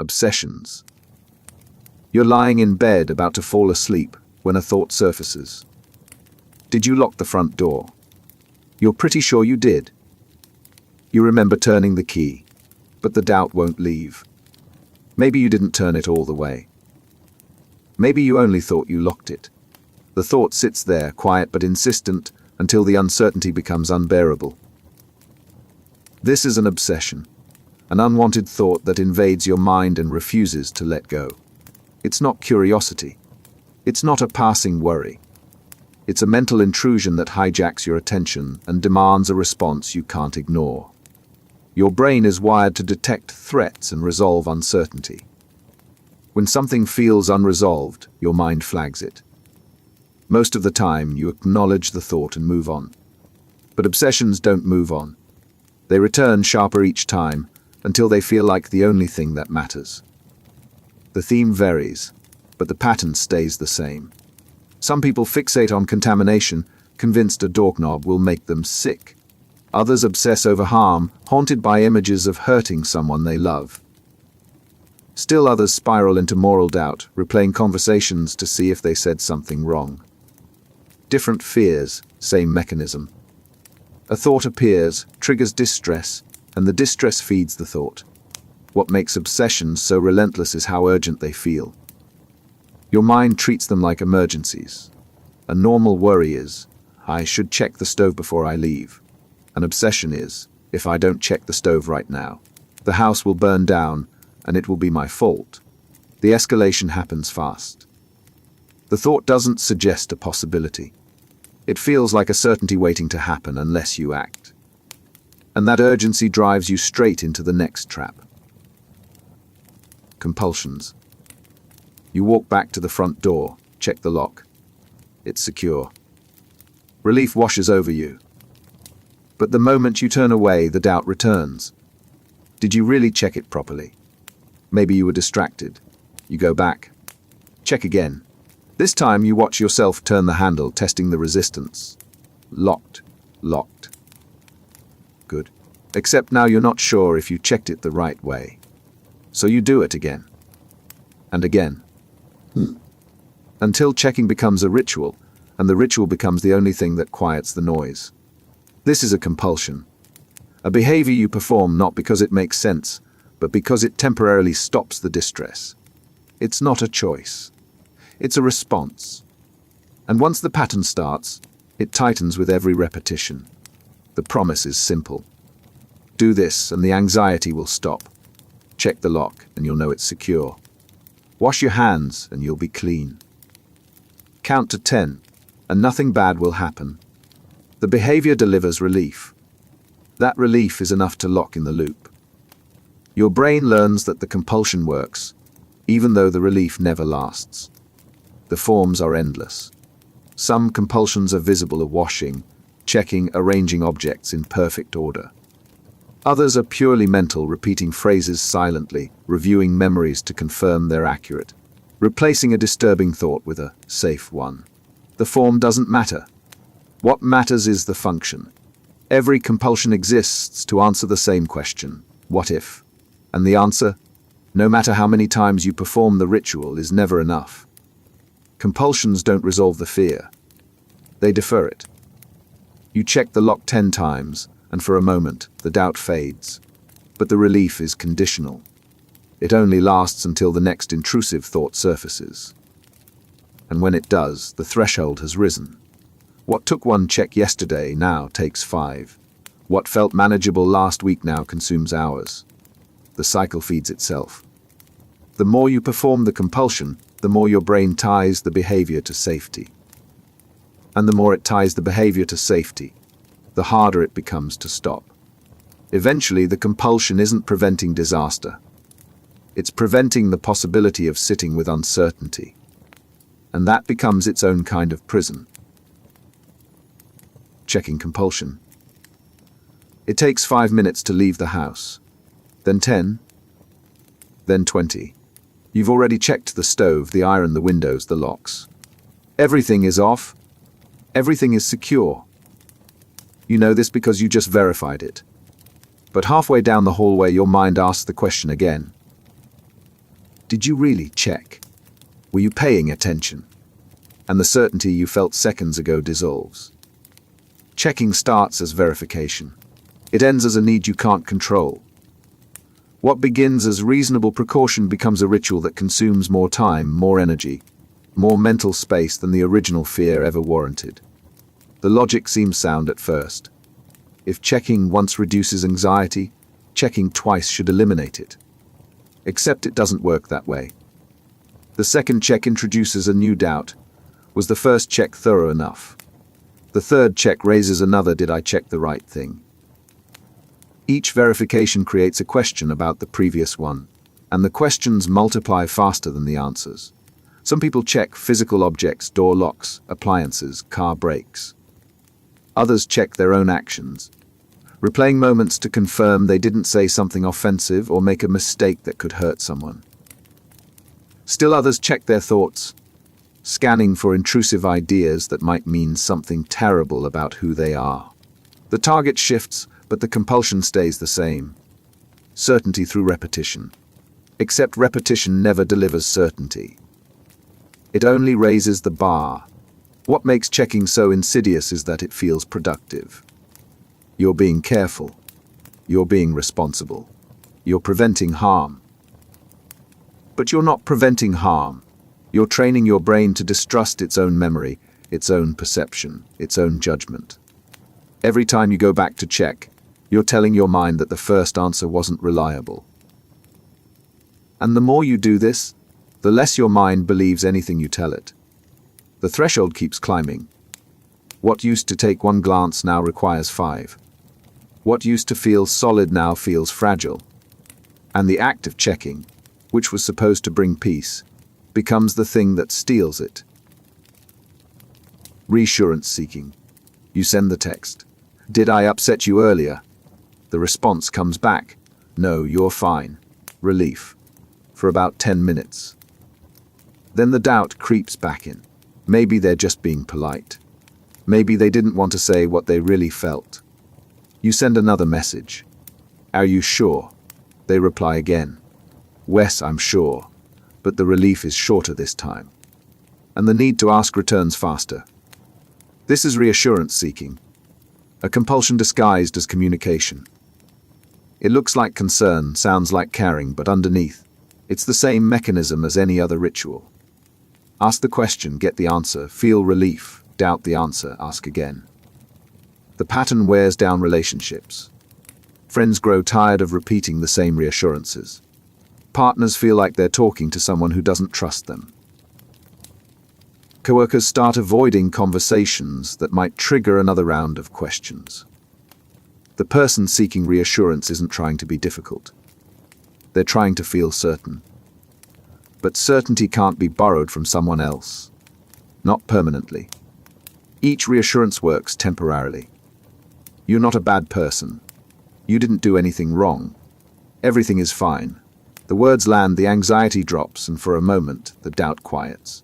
Obsessions. You're lying in bed about to fall asleep when a thought surfaces. Did you lock the front door? You're pretty sure you did. You remember turning the key, but the doubt won't leave. Maybe you didn't turn it all the way. Maybe you only thought you locked it. The thought sits there, quiet but insistent, until the uncertainty becomes unbearable. This is an obsession, an unwanted thought that invades your mind and refuses to let go. It's not curiosity. It's not a passing worry. It's a mental intrusion that hijacks your attention and demands a response you can't ignore. Your brain is wired to detect threats and resolve uncertainty. When something feels unresolved, your mind flags it. Most of the time, you acknowledge the thought and move on. But obsessions don't move on. They return sharper each time, until they feel like the only thing that matters. The theme varies, but the pattern stays the same. Some people fixate on contamination, convinced a doorknob will make them sick. Others obsess over harm, haunted by images of hurting someone they love. Still others spiral into moral doubt, replaying conversations to see if they said something wrong. Different fears, same mechanism. A thought appears, triggers distress, and the distress feeds the thought. What makes obsessions so relentless is how urgent they feel. Your mind treats them like emergencies. A normal worry is, I should check the stove before I leave. An obsession is, if I don't check the stove right now, the house will burn down and it will be my fault. The escalation happens fast. The thought doesn't suggest a possibility. It feels like a certainty waiting to happen unless you act. And that urgency drives you straight into the next trap. Compulsions. You walk back to the front door, check the lock. It's secure. Relief washes over you. But the moment you turn away, the doubt returns. Did you really check it properly? Maybe you were distracted. You go back. Check again. This time you watch yourself turn the handle, testing the resistance. Locked. Locked. Good. Except now you're not sure if you checked it the right way. So you do it again. And again. Until checking becomes a ritual, and the ritual becomes the only thing that quiets the noise. This is a compulsion. A behavior you perform not because it makes sense, but because it temporarily stops the distress. It's not a choice. It's a response. And once the pattern starts, it tightens with every repetition. The promise is simple. Do this and the anxiety will stop. Check the lock and you'll know it's secure. Wash your hands and you'll be clean. Count to 10 and nothing bad will happen. The behavior delivers relief. That relief is enough to lock in the loop. Your brain learns that the compulsion works, even though the relief never lasts. The forms are endless. Some compulsions are visible of washing, checking, arranging objects in perfect order. Others are purely mental, repeating phrases silently, reviewing memories to confirm they're accurate, replacing a disturbing thought with a safe one. The form doesn't matter. What matters is the function. Every compulsion exists to answer the same question, what if? And the answer, no matter how many times you perform the ritual, is never enough. Compulsions don't resolve the fear. They defer it. You check the lock 10 times, and for a moment, the doubt fades. But the relief is conditional. It only lasts until the next intrusive thought surfaces. And when it does, the threshold has risen. What took one check yesterday now takes 5. What felt manageable last week now consumes hours. The cycle feeds itself. The more you perform the compulsion, the more your brain ties the behavior to safety. And the more it ties the behavior to safety, the harder it becomes to stop. Eventually, the compulsion isn't preventing disaster. It's preventing the possibility of sitting with uncertainty. And that becomes its own kind of prison. Checking compulsion. It takes 5 minutes to leave the house, then 10, then 20. You've already checked the stove, the iron, the windows, the locks. Everything is off. Everything is secure. You know this because you just verified it. But halfway down the hallway, your mind asks the question again. Did you really check? Were you paying attention? And the certainty you felt seconds ago dissolves. Checking starts as verification. It ends as a need you can't control. What begins as reasonable precaution becomes a ritual that consumes more time, more energy, more mental space than the original fear ever warranted. The logic seems sound at first. If checking once reduces anxiety, checking twice should eliminate it. Except it doesn't work that way. The second check introduces a new doubt. Was the first check thorough enough? The third check raises another, did I check the right thing? Each verification creates a question about the previous one, and the questions multiply faster than the answers. Some people check physical objects, door locks, appliances, car brakes. Others check their own actions, replaying moments to confirm they didn't say something offensive or make a mistake that could hurt someone. Still others check their thoughts, scanning for intrusive ideas that might mean something terrible about who they are. The target shifts, but the compulsion stays the same. Certainty through repetition. Except repetition never delivers certainty. It only raises the bar. What makes checking so insidious is that it feels productive. You're being careful. You're being responsible. You're preventing harm. But you're not preventing harm. You're training your brain to distrust its own memory, its own perception, its own judgment. Every time you go back to check, you're telling your mind that the first answer wasn't reliable. And the more you do this, the less your mind believes anything you tell it. The threshold keeps climbing. What used to take one glance now requires 5. What used to feel solid now feels fragile. And the act of checking, which was supposed to bring peace, becomes the thing that steals it. Reassurance seeking. You send the text. Did I upset you earlier? The response comes back. No, you're fine. Relief. For about 10 minutes. Then the doubt creeps back in. Maybe they're just being polite. Maybe they didn't want to say what they really felt. You send another message. Are you sure? They reply again. Wes, I'm sure. But the relief is shorter this time. And the need to ask returns faster. This is reassurance seeking. A compulsion disguised as communication. It looks like concern, sounds like caring, but underneath, it's the same mechanism as any other ritual. Ask the question, get the answer, feel relief, doubt the answer, ask again. The pattern wears down relationships. Friends grow tired of repeating the same reassurances. Partners feel like they're talking to someone who doesn't trust them. Coworkers start avoiding conversations that might trigger another round of questions. The person seeking reassurance isn't trying to be difficult. They're trying to feel certain. But certainty can't be borrowed from someone else. Not permanently. Each reassurance works temporarily. You're not a bad person. You didn't do anything wrong. Everything is fine. The words land, the anxiety drops, and for a moment, the doubt quiets.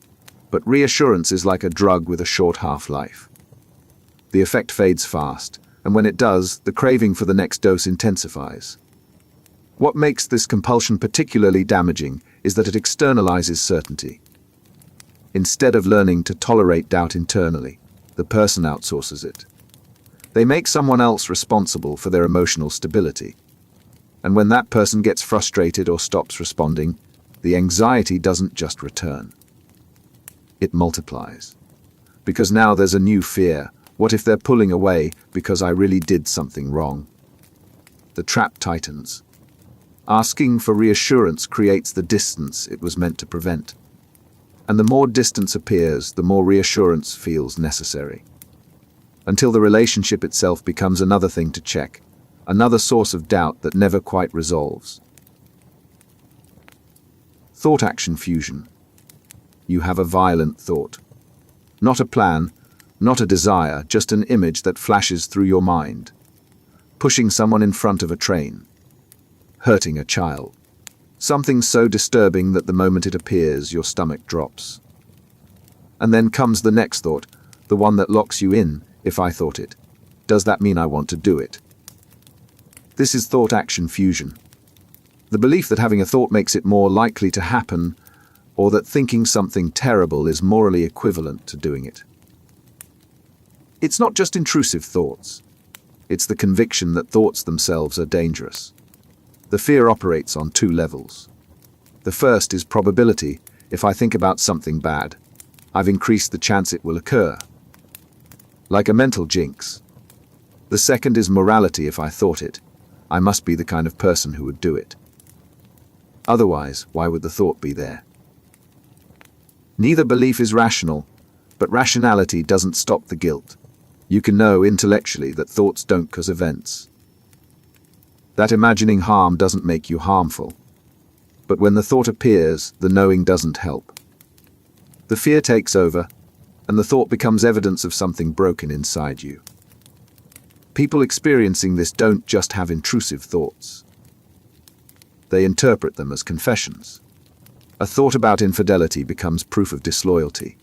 But reassurance is like a drug with a short half-life. The effect fades fast, and when it does, the craving for the next dose intensifies. What makes this compulsion particularly damaging is that it externalizes certainty. Instead of learning to tolerate doubt internally, the person outsources it. They make someone else responsible for their emotional stability. And when that person gets frustrated or stops responding, the anxiety doesn't just return. It multiplies. Because now there's a new fear. What if they're pulling away because I really did something wrong? The trap tightens. Asking for reassurance creates the distance it was meant to prevent. And the more distance appears, the more reassurance feels necessary. Until the relationship itself becomes another thing to check, another source of doubt that never quite resolves. Thought-action fusion. You have a violent thought. Not a plan, not a desire, just an image that flashes through your mind. Pushing someone in front of a train. Hurting a child. Something so disturbing that the moment it appears, your stomach drops. And then comes the next thought, the one that locks you in. If I thought it, does that mean I want to do it? This is thought-action fusion. The belief that having a thought makes it more likely to happen, or that thinking something terrible is morally equivalent to doing it. It's not just intrusive thoughts. It's the conviction that thoughts themselves are dangerous. The fear operates on two levels. The first is probability. If I think about something bad, I've increased the chance it will occur. Like a mental jinx. The second is morality. If I thought it, I must be the kind of person who would do it. Otherwise, why would the thought be there? Neither belief is rational, but rationality doesn't stop the guilt. You can know intellectually that thoughts don't cause events. That imagining harm doesn't make you harmful. But when the thought appears, the knowing doesn't help. The fear takes over, and the thought becomes evidence of something broken inside you. People experiencing this don't just have intrusive thoughts. They interpret them as confessions. A thought about infidelity becomes proof of disloyalty.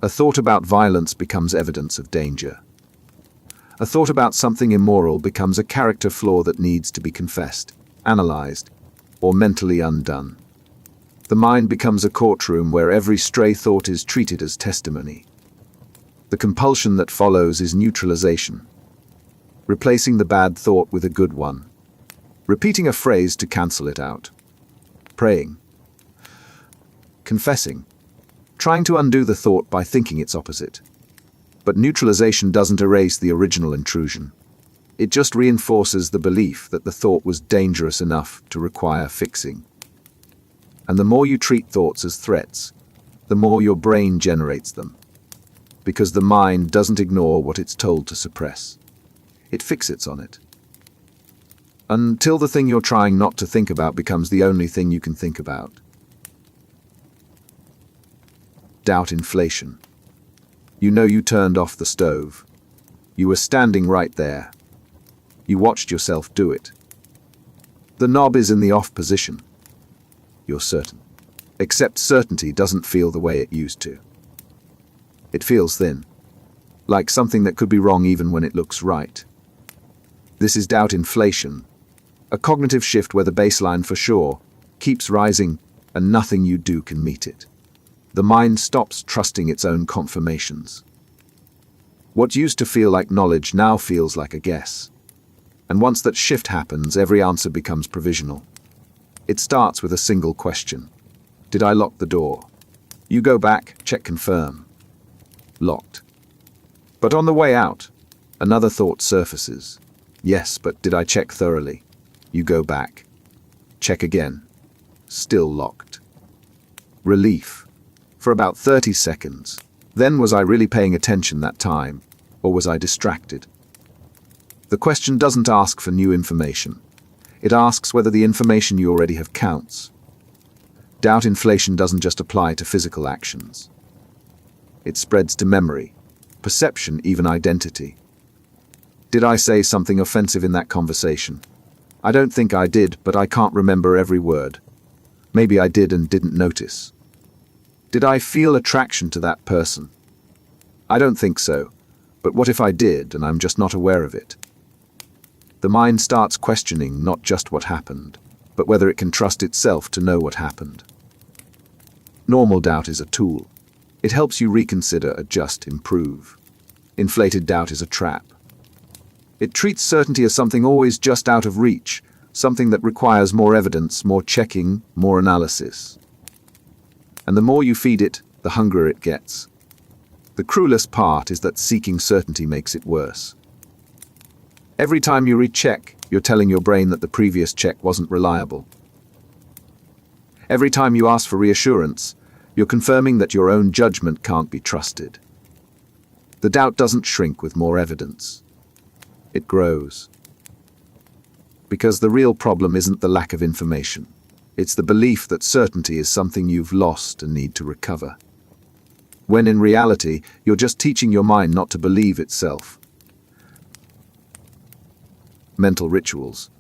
A thought about violence becomes evidence of danger. A thought about something immoral becomes a character flaw that needs to be confessed, analyzed, or mentally undone. The mind becomes a courtroom where every stray thought is treated as testimony. The compulsion that follows is neutralization. Replacing the bad thought with a good one. Repeating a phrase to cancel it out. Praying. Confessing. Trying to undo the thought by thinking its opposite. But neutralization doesn't erase the original intrusion. It just reinforces the belief that the thought was dangerous enough to require fixing. And the more you treat thoughts as threats, the more your brain generates them. Because the mind doesn't ignore what it's told to suppress. It fixates on it. Until the thing you're trying not to think about becomes the only thing you can think about. Doubt inflation. You know you turned off the stove. You were standing right there. You watched yourself do it. The knob is in the off position. You're certain. Except certainty doesn't feel the way it used to. It feels thin. Like something that could be wrong even when it looks right. This is doubt inflation. A cognitive shift where the baseline for sure keeps rising and nothing you do can meet it. The mind stops trusting its own confirmations. What used to feel like knowledge now feels like a guess. And once that shift happens, every answer becomes provisional. It starts with a single question. Did I lock the door? You go back, check confirm. Locked. But on the way out, another thought surfaces. Yes, but did I check thoroughly? You go back. Check again. Still locked. Relief. For about 30 seconds. Then was I really paying attention that time, or was I distracted? The question doesn't ask for new information. It asks whether the information you already have counts. Doubt inflation doesn't just apply to physical actions. It spreads to memory, perception, even identity. Did I say something offensive in that conversation? I don't think I did, but I can't remember every word. Maybe I did and didn't notice. Did I feel attraction to that person? I don't think so, but what if I did and I'm just not aware of it? The mind starts questioning not just what happened, but whether it can trust itself to know what happened. Normal doubt is a tool. It helps you reconsider, adjust, improve. Inflated doubt is a trap. It treats certainty as something always just out of reach, something that requires more evidence, more checking, more analysis. And the more you feed it, the hungrier it gets. The cruelest part is that seeking certainty makes it worse. Every time you recheck, you're telling your brain that the previous check wasn't reliable. Every time you ask for reassurance, you're confirming that your own judgment can't be trusted. The doubt doesn't shrink with more evidence. It grows. Because the real problem isn't the lack of information. It's the belief that certainty is something you've lost and need to recover. When in reality, you're just teaching your mind not to believe itself. Mental rituals.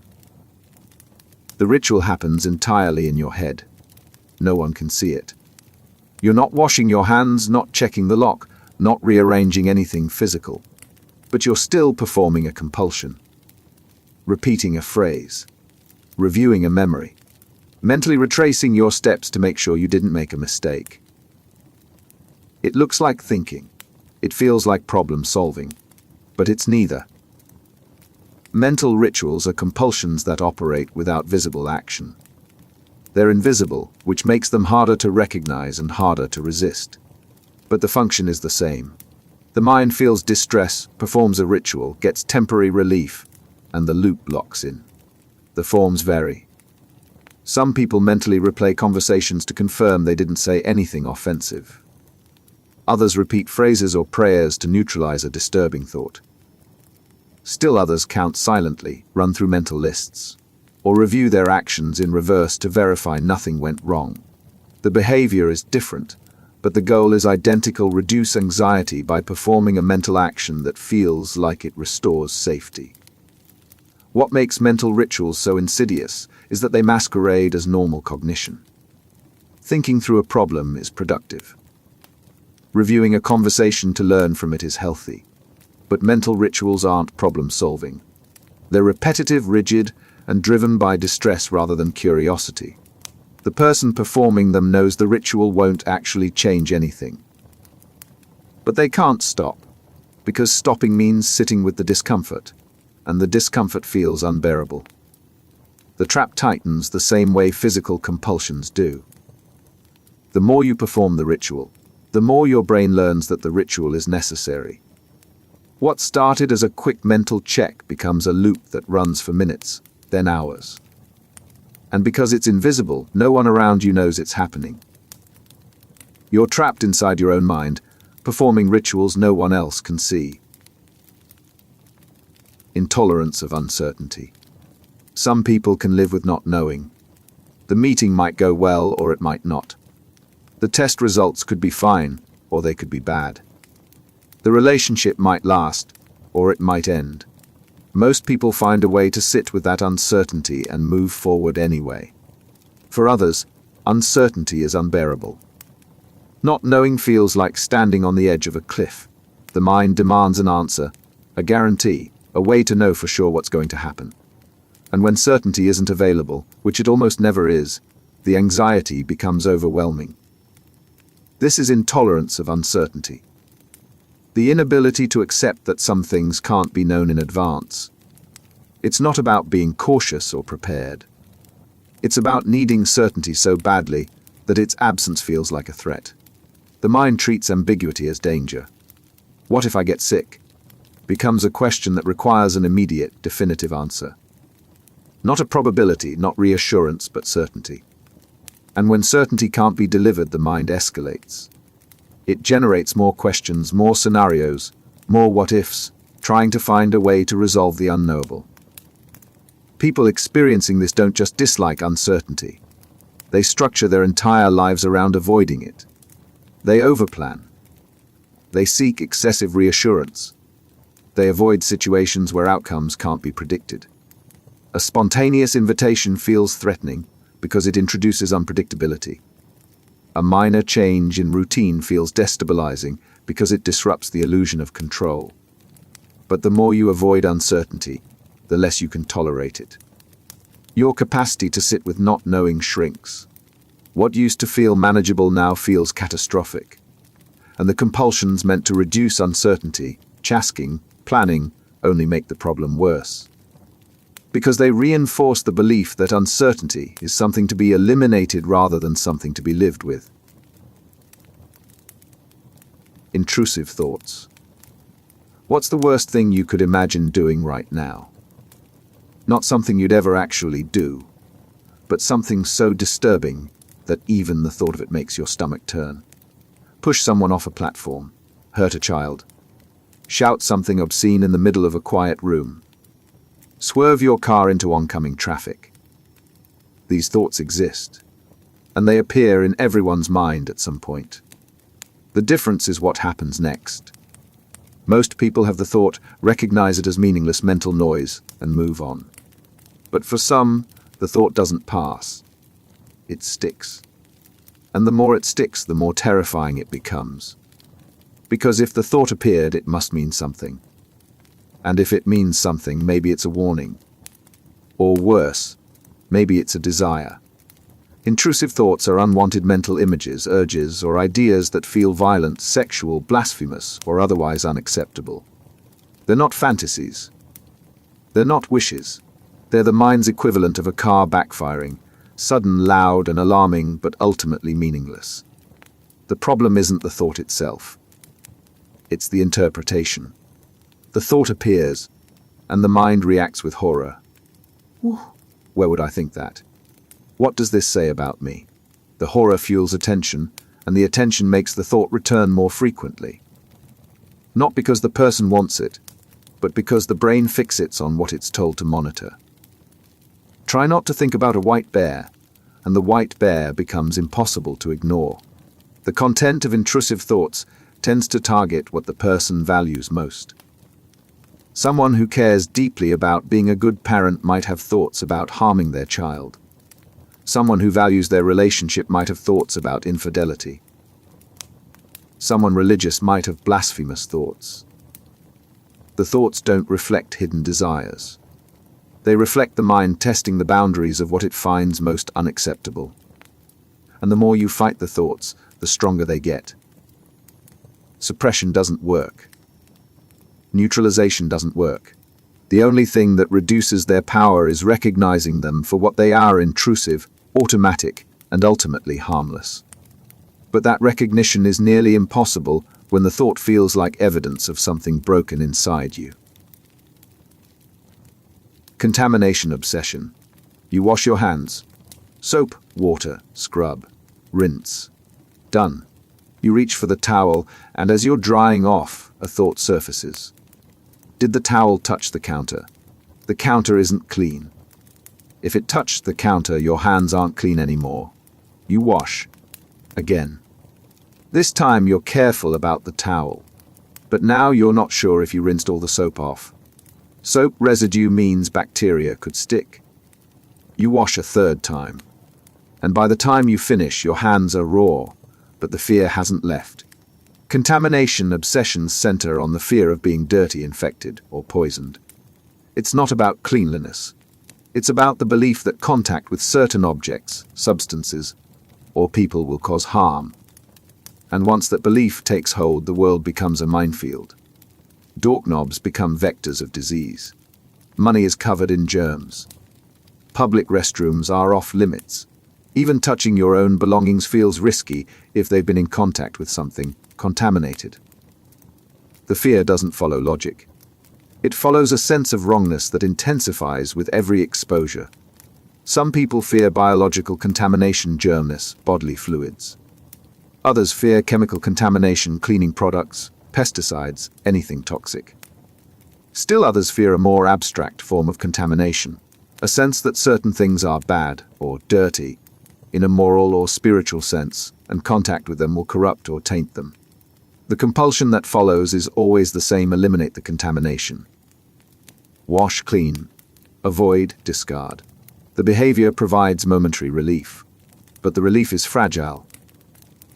The ritual happens entirely in your head. No one can see it. You're not washing your hands, not checking the lock, not rearranging anything physical. But you're still performing a compulsion. Repeating a phrase. reviewing a memory, mentally retracing your steps to make sure you didn't make a mistake. It looks like thinking. It feels like problem solving, but it's neither. Mental rituals are compulsions that operate without visible action. They're invisible, which makes them harder to recognize and harder to resist. But the function is the same. The mind feels distress, performs a ritual, gets temporary relief, and the loop locks in. The forms vary. Some people mentally replay conversations to confirm they didn't say anything offensive. Others repeat phrases or prayers to neutralize a disturbing thought. Still others count silently, run through mental lists, or review their actions in reverse to verify nothing went wrong. The behavior is different, but the goal is identical: reduce anxiety by performing a mental action that feels like it restores safety. What makes mental rituals so insidious is that they masquerade as normal cognition. Thinking through a problem is productive. Reviewing a conversation to learn from it is healthy. But mental rituals aren't problem-solving. They're repetitive, rigid, and driven by distress rather than curiosity. The person performing them knows the ritual won't actually change anything. But they can't stop, because stopping means sitting with the discomfort, and the discomfort feels unbearable. The trap tightens the same way physical compulsions do. The more you perform the ritual, the more your brain learns that the ritual is necessary. What started as a quick mental check becomes a loop that runs for minutes, then hours. And because it's invisible, no one around you knows it's happening. You're trapped inside your own mind, performing rituals no one else can see. Intolerance of uncertainty. Some people can live with not knowing. The meeting might go well or it might not. The test results could be fine or they could be bad. The relationship might last or it might end. Most people find a way to sit with that uncertainty and move forward anyway. For others, uncertainty is unbearable. Not knowing feels like standing on the edge of a cliff. The mind demands an answer, a guarantee, a way to know for sure what's going to happen. And when certainty isn't available, which it almost never is, the anxiety becomes overwhelming. This is intolerance of uncertainty. The inability to accept that some things can't be known in advance. It's not about being cautious or prepared. It's about needing certainty so badly that its absence feels like a threat. The mind treats ambiguity as danger. What if I get sick? Becomes a question that requires an immediate, definitive answer. Not a probability, not reassurance, but certainty. And when certainty can't be delivered, the mind escalates. It generates more questions, more scenarios, more what-ifs, trying to find a way to resolve the unknowable. People experiencing this don't just dislike uncertainty. They structure their entire lives around avoiding it. They overplan. They seek excessive reassurance. They avoid situations where outcomes can't be predicted. A spontaneous invitation feels threatening because it introduces unpredictability. A minor change in routine feels destabilizing because it disrupts the illusion of control. But the more you avoid uncertainty, the less you can tolerate it. Your capacity to sit with not knowing shrinks. What used to feel manageable now feels catastrophic. And the compulsions meant to reduce uncertainty, tasking, planning, only make the problem worse. Because they reinforce the belief that uncertainty is something to be eliminated rather than something to be lived with. Intrusive thoughts. What's the worst thing you could imagine doing right now? Not something you'd ever actually do, but something so disturbing that even the thought of it makes your stomach turn. Push someone off a platform, hurt a child, shout something obscene in the middle of a quiet room, swerve your car into oncoming traffic. These thoughts exist, and they appear in everyone's mind at some point. The difference is what happens next. Most people have the thought, recognize it as meaningless mental noise, and move on. But for some, the thought doesn't pass. It sticks. And the more it sticks, the more terrifying it becomes. Because if the thought appeared, it must mean something. And if it means something, maybe it's a warning. Or worse, Maybe it's a desire. Intrusive thoughts are unwanted mental images, urges, or ideas that feel violent, sexual, blasphemous, or otherwise unacceptable. They're not fantasies. They're not wishes. They're the mind's equivalent of a car backfiring, sudden, loud, and alarming, but ultimately meaningless. The problem isn't the thought itself. It's the interpretation. The thought appears, and the mind reacts with horror. Where would I think that? What does this say about me? The horror fuels attention, and the attention makes the thought return more frequently. Not because the person wants it, but because the brain fixates on what it's told to monitor. Try not to think about a white bear, and the white bear becomes impossible to ignore. The content of intrusive thoughts tends to target what the person values most. Someone who cares deeply about being a good parent might have thoughts about harming their child. Someone who values their relationship might have thoughts about infidelity. Someone religious might have blasphemous thoughts. The thoughts don't reflect hidden desires. They reflect the mind testing the boundaries of what it finds most unacceptable. And the more you fight the thoughts, the stronger they get. Suppression doesn't work. Neutralization doesn't work. The only thing that reduces their power is recognizing them for what they are: intrusive, automatic, and ultimately harmless. But that recognition is nearly impossible when the thought feels like evidence of something broken inside you. Contamination obsession. You wash your hands. Soap, water, scrub, rinse. Done. You reach for the towel, and as you're drying off, a thought surfaces. Did the towel touch the counter? The counter isn't clean. If it touched the counter, your hands aren't clean anymore. You wash. Again. This time you're careful about the towel. But now you're not sure if you rinsed all the soap off. Soap residue means bacteria could stick. You wash a third time. And by the time you finish, your hands are raw, but the fear hasn't left. Contamination obsessions center on the fear of being dirty, infected, or poisoned. It's not about cleanliness. It's about the belief that contact with certain objects, substances, or people will cause harm. And once that belief takes hold, the world becomes a minefield. Doorknobs become vectors of disease. Money is covered in germs. Public restrooms are off limits. Even touching your own belongings feels risky if they've been in contact with something contaminated. The fear doesn't follow logic. It follows a sense of wrongness that intensifies with every exposure. Some people fear biological contamination, germness, bodily fluids. Others fear chemical contamination, cleaning products, pesticides, anything toxic. Still others fear a more abstract form of contamination, a sense that certain things are bad or dirty, in a moral or spiritual sense, and contact with them will corrupt or taint them. The compulsion that follows is always the same: eliminate the contamination. Wash clean. Avoid, discard. The behavior provides momentary relief, but the relief is fragile,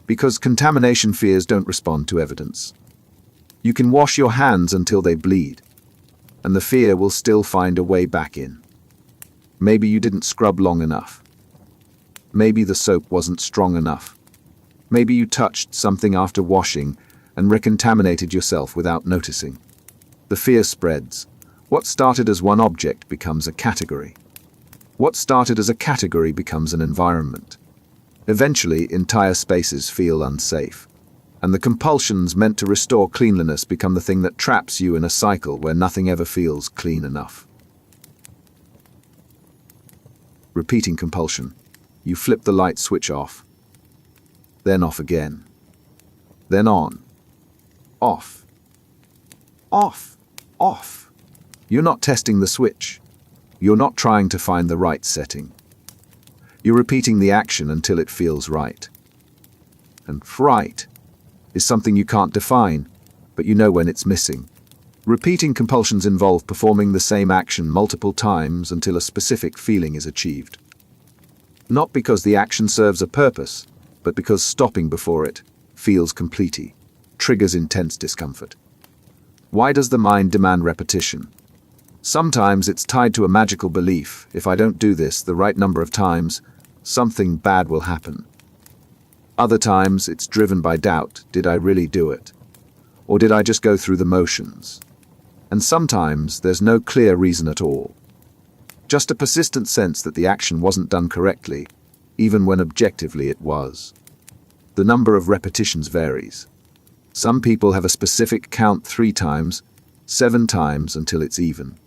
because contamination fears don't respond to evidence. You can wash your hands until they bleed, and the fear will still find a way back in. Maybe you didn't scrub long enough. Maybe the soap wasn't strong enough. Maybe you touched something after washing and recontaminated yourself without noticing. The fear spreads. What started as one object becomes a category. What started as a category becomes an environment. Eventually, entire spaces feel unsafe, and the compulsions meant to restore cleanliness become the thing that traps you in a cycle where nothing ever feels clean enough. Repeating compulsion. You flip the light switch off, then off again, then on, off, off, off. You're not testing the switch. You're not trying to find the right setting. You're repeating the action until it feels right. And right is something you can't define, but you know when it's missing. Repeating compulsions involve performing the same action multiple times until a specific feeling is achieved. Not because the action serves a purpose, but because stopping before it feels completely, triggers intense discomfort. Why does the mind demand repetition? Sometimes it's tied to a magical belief: if I don't do this the right number of times, something bad will happen. Other times it's driven by doubt: did I really do it? Or did I just go through the motions? And sometimes there's no clear reason at all. Just a persistent sense that the action wasn't done correctly, even when objectively it was. The number of repetitions varies. Some people have a specific count 3 times, 7 times until it's even.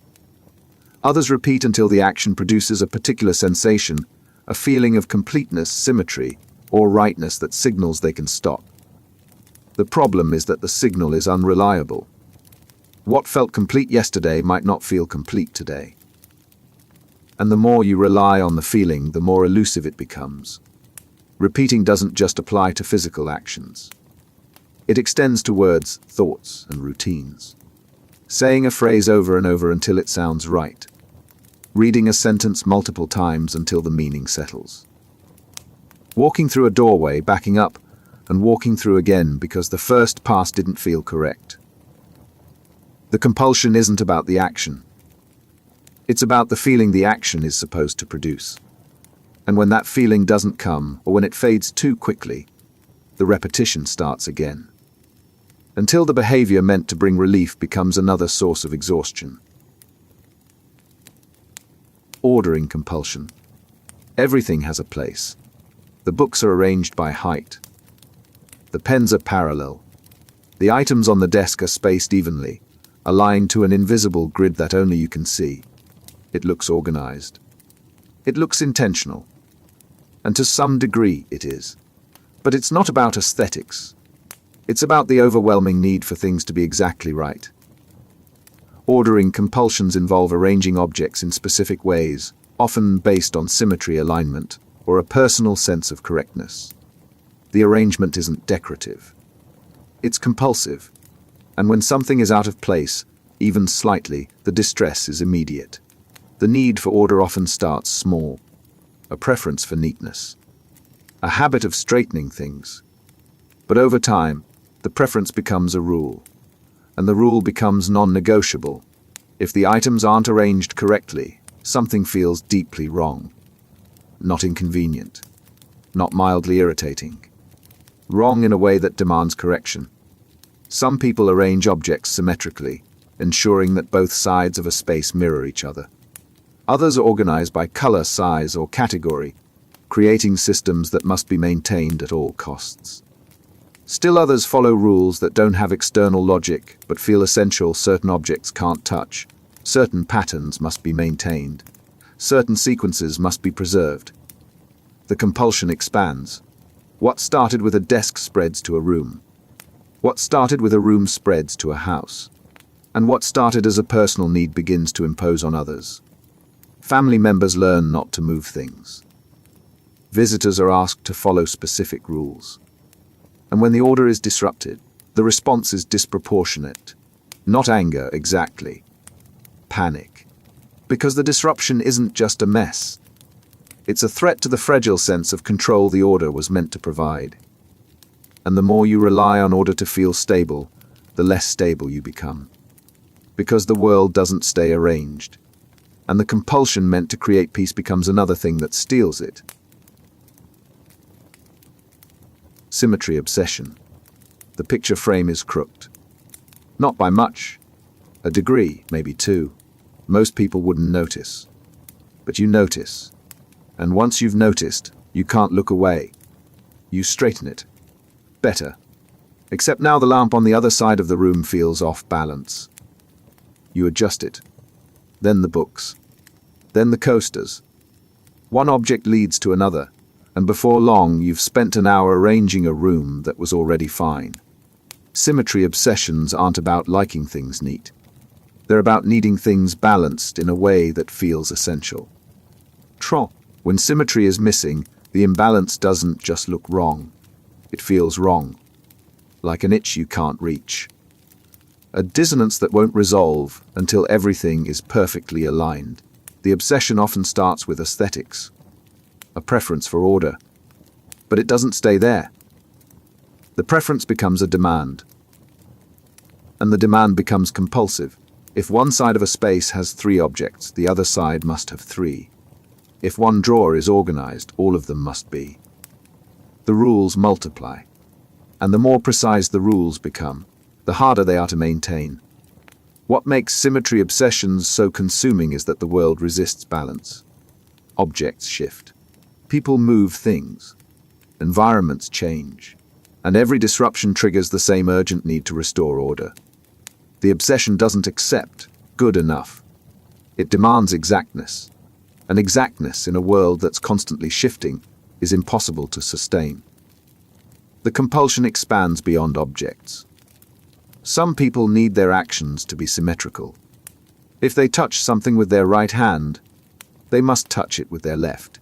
Others repeat until the action produces a particular sensation, a feeling of completeness, symmetry, or rightness that signals they can stop. The problem is that the signal is unreliable. What felt complete yesterday might not feel complete today. And the more you rely on the feeling, the more elusive it becomes. Repeating doesn't just apply to physical actions. It extends to words, thoughts, and routines. Saying a phrase over and over until it sounds right. Reading a sentence multiple times until the meaning settles. Walking through a doorway, backing up, and walking through again because the first pass didn't feel correct. The compulsion isn't about the action. It's about the feeling the action is supposed to produce. And when that feeling doesn't come, or when it fades too quickly, the repetition starts again. Until the behavior meant to bring relief becomes another source of exhaustion. Ordering compulsion. Everything has a place. The books are arranged by height. The pens are parallel. The items on the desk are spaced evenly, aligned to an invisible grid that only you can see. It looks organized. It looks intentional. And to some degree it is. But it's not about aesthetics. It's about the overwhelming need for things to be exactly right. Ordering compulsions involve arranging objects in specific ways, often based on symmetry, alignment, or a personal sense of correctness. The arrangement isn't decorative. It's compulsive. And when something is out of place, even slightly, the distress is immediate. The need for order often starts small. A preference for neatness. A habit of straightening things. But over time, the preference becomes a rule. And the rule becomes non-negotiable. If the items aren't arranged correctly, something feels deeply wrong. Not inconvenient. Not mildly irritating. Wrong in a way that demands correction. Some people arrange objects symmetrically, ensuring that both sides of a space mirror each other. Others are organized by color, size, or category, creating systems that must be maintained at all costs. Still others follow rules that don't have external logic but feel essential. Certain objects can't touch. Certain patterns must be maintained. Certain sequences must be preserved. The compulsion expands. What started with a desk spreads to a room. What started with a room spreads to a house. And what started as a personal need begins to impose on others. Family members learn not to move things. Visitors are asked to follow specific rules. And when the order is disrupted, the response is disproportionate. Not anger, exactly. Panic. Because the disruption isn't just a mess. It's a threat to the fragile sense of control the order was meant to provide. And the more you rely on order to feel stable, the less stable you become. Because the world doesn't stay arranged. And the compulsion meant to create peace becomes another thing that steals it. Symmetry Obsession. The picture frame is crooked. Not by much. A degree, maybe 2. Most people wouldn't notice. But you notice. And once you've noticed, you can't look away. You straighten it. Better. Except now the lamp on the other side of the room feels off balance. You adjust it. Then the books. Then the coasters. One object leads to another, and before long you've spent an hour arranging a room that was already fine. Symmetry obsessions aren't about liking things neat. They're about needing things balanced in a way that feels essential. When symmetry is missing, the imbalance doesn't just look wrong. It feels wrong. Like an itch you can't reach. A dissonance that won't resolve until everything is perfectly aligned. The obsession often starts with aesthetics. A preference for order. But it doesn't stay there. The preference becomes a demand. And the demand becomes compulsive. If one side of a space has 3 objects, the other side must have 3. If one drawer is organized, all of them must be. The rules multiply, and the more precise the rules become, the harder they are to maintain. What makes symmetry obsessions so consuming is that the world resists balance. Objects shift. People move things. Environments change. And every disruption triggers the same urgent need to restore order. The obsession doesn't accept good enough. It demands exactness. And exactness in a world that's constantly shifting is impossible to sustain. The compulsion expands beyond objects. Some people need their actions to be symmetrical. If they touch something with their right hand, they must touch it with their left.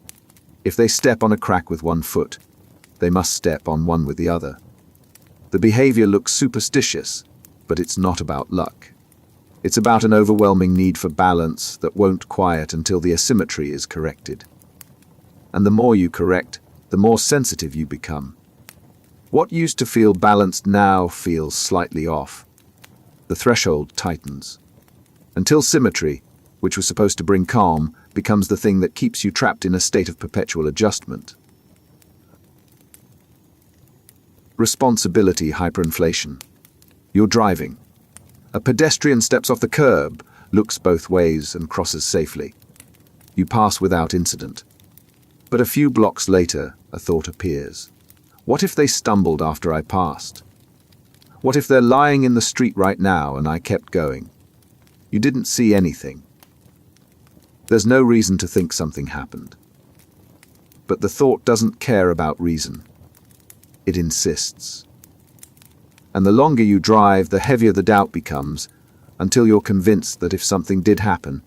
If they step on a crack with one foot, they must step on one with the other. The behavior looks superstitious, but it's not about luck. It's about an overwhelming need for balance that won't quiet until the asymmetry is corrected. And the more you correct, the more sensitive you become. What used to feel balanced now feels slightly off. The threshold tightens. Until symmetry, which was supposed to bring calm, becomes the thing that keeps you trapped in a state of perpetual adjustment. Responsibility hyperinflation. You're driving. A pedestrian steps off the curb, looks both ways and crosses safely. You pass without incident. But a few blocks later, a thought appears. What if they stumbled after I passed? What if they're lying in the street right now and I kept going? You didn't see anything. There's no reason to think something happened. But the thought doesn't care about reason. It insists. And the longer you drive, the heavier the doubt becomes, until you're convinced that if something did happen,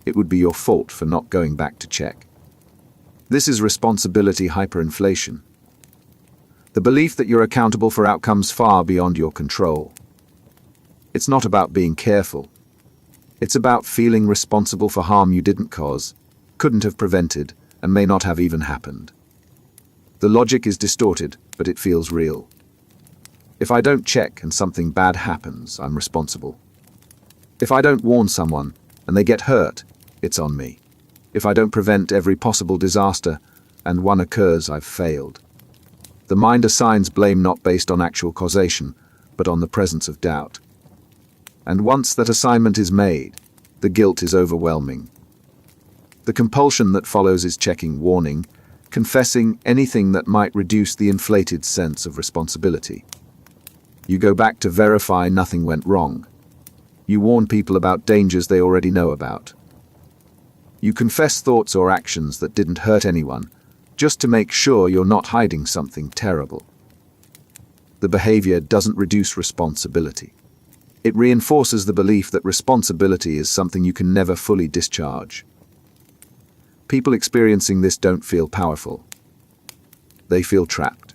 it would be your fault for not going back to check. This is responsibility hyperinflation. The belief that you're accountable for outcomes far beyond your control. It's not about being careful. It's about feeling responsible for harm you didn't cause, couldn't have prevented, and may not have even happened. The logic is distorted, but it feels real. If I don't check and something bad happens, I'm responsible. If I don't warn someone and they get hurt, it's on me. If I don't prevent every possible disaster and one occurs, I've failed. The mind assigns blame not based on actual causation, but on the presence of doubt. And once that assignment is made, the guilt is overwhelming. The compulsion that follows is checking, warning, confessing anything that might reduce the inflated sense of responsibility. You go back to verify nothing went wrong. You warn people about dangers they already know about. You confess thoughts or actions that didn't hurt anyone, just to make sure you're not hiding something terrible. The behavior doesn't reduce responsibility. It reinforces the belief that responsibility is something you can never fully discharge. People experiencing this don't feel powerful. They feel trapped.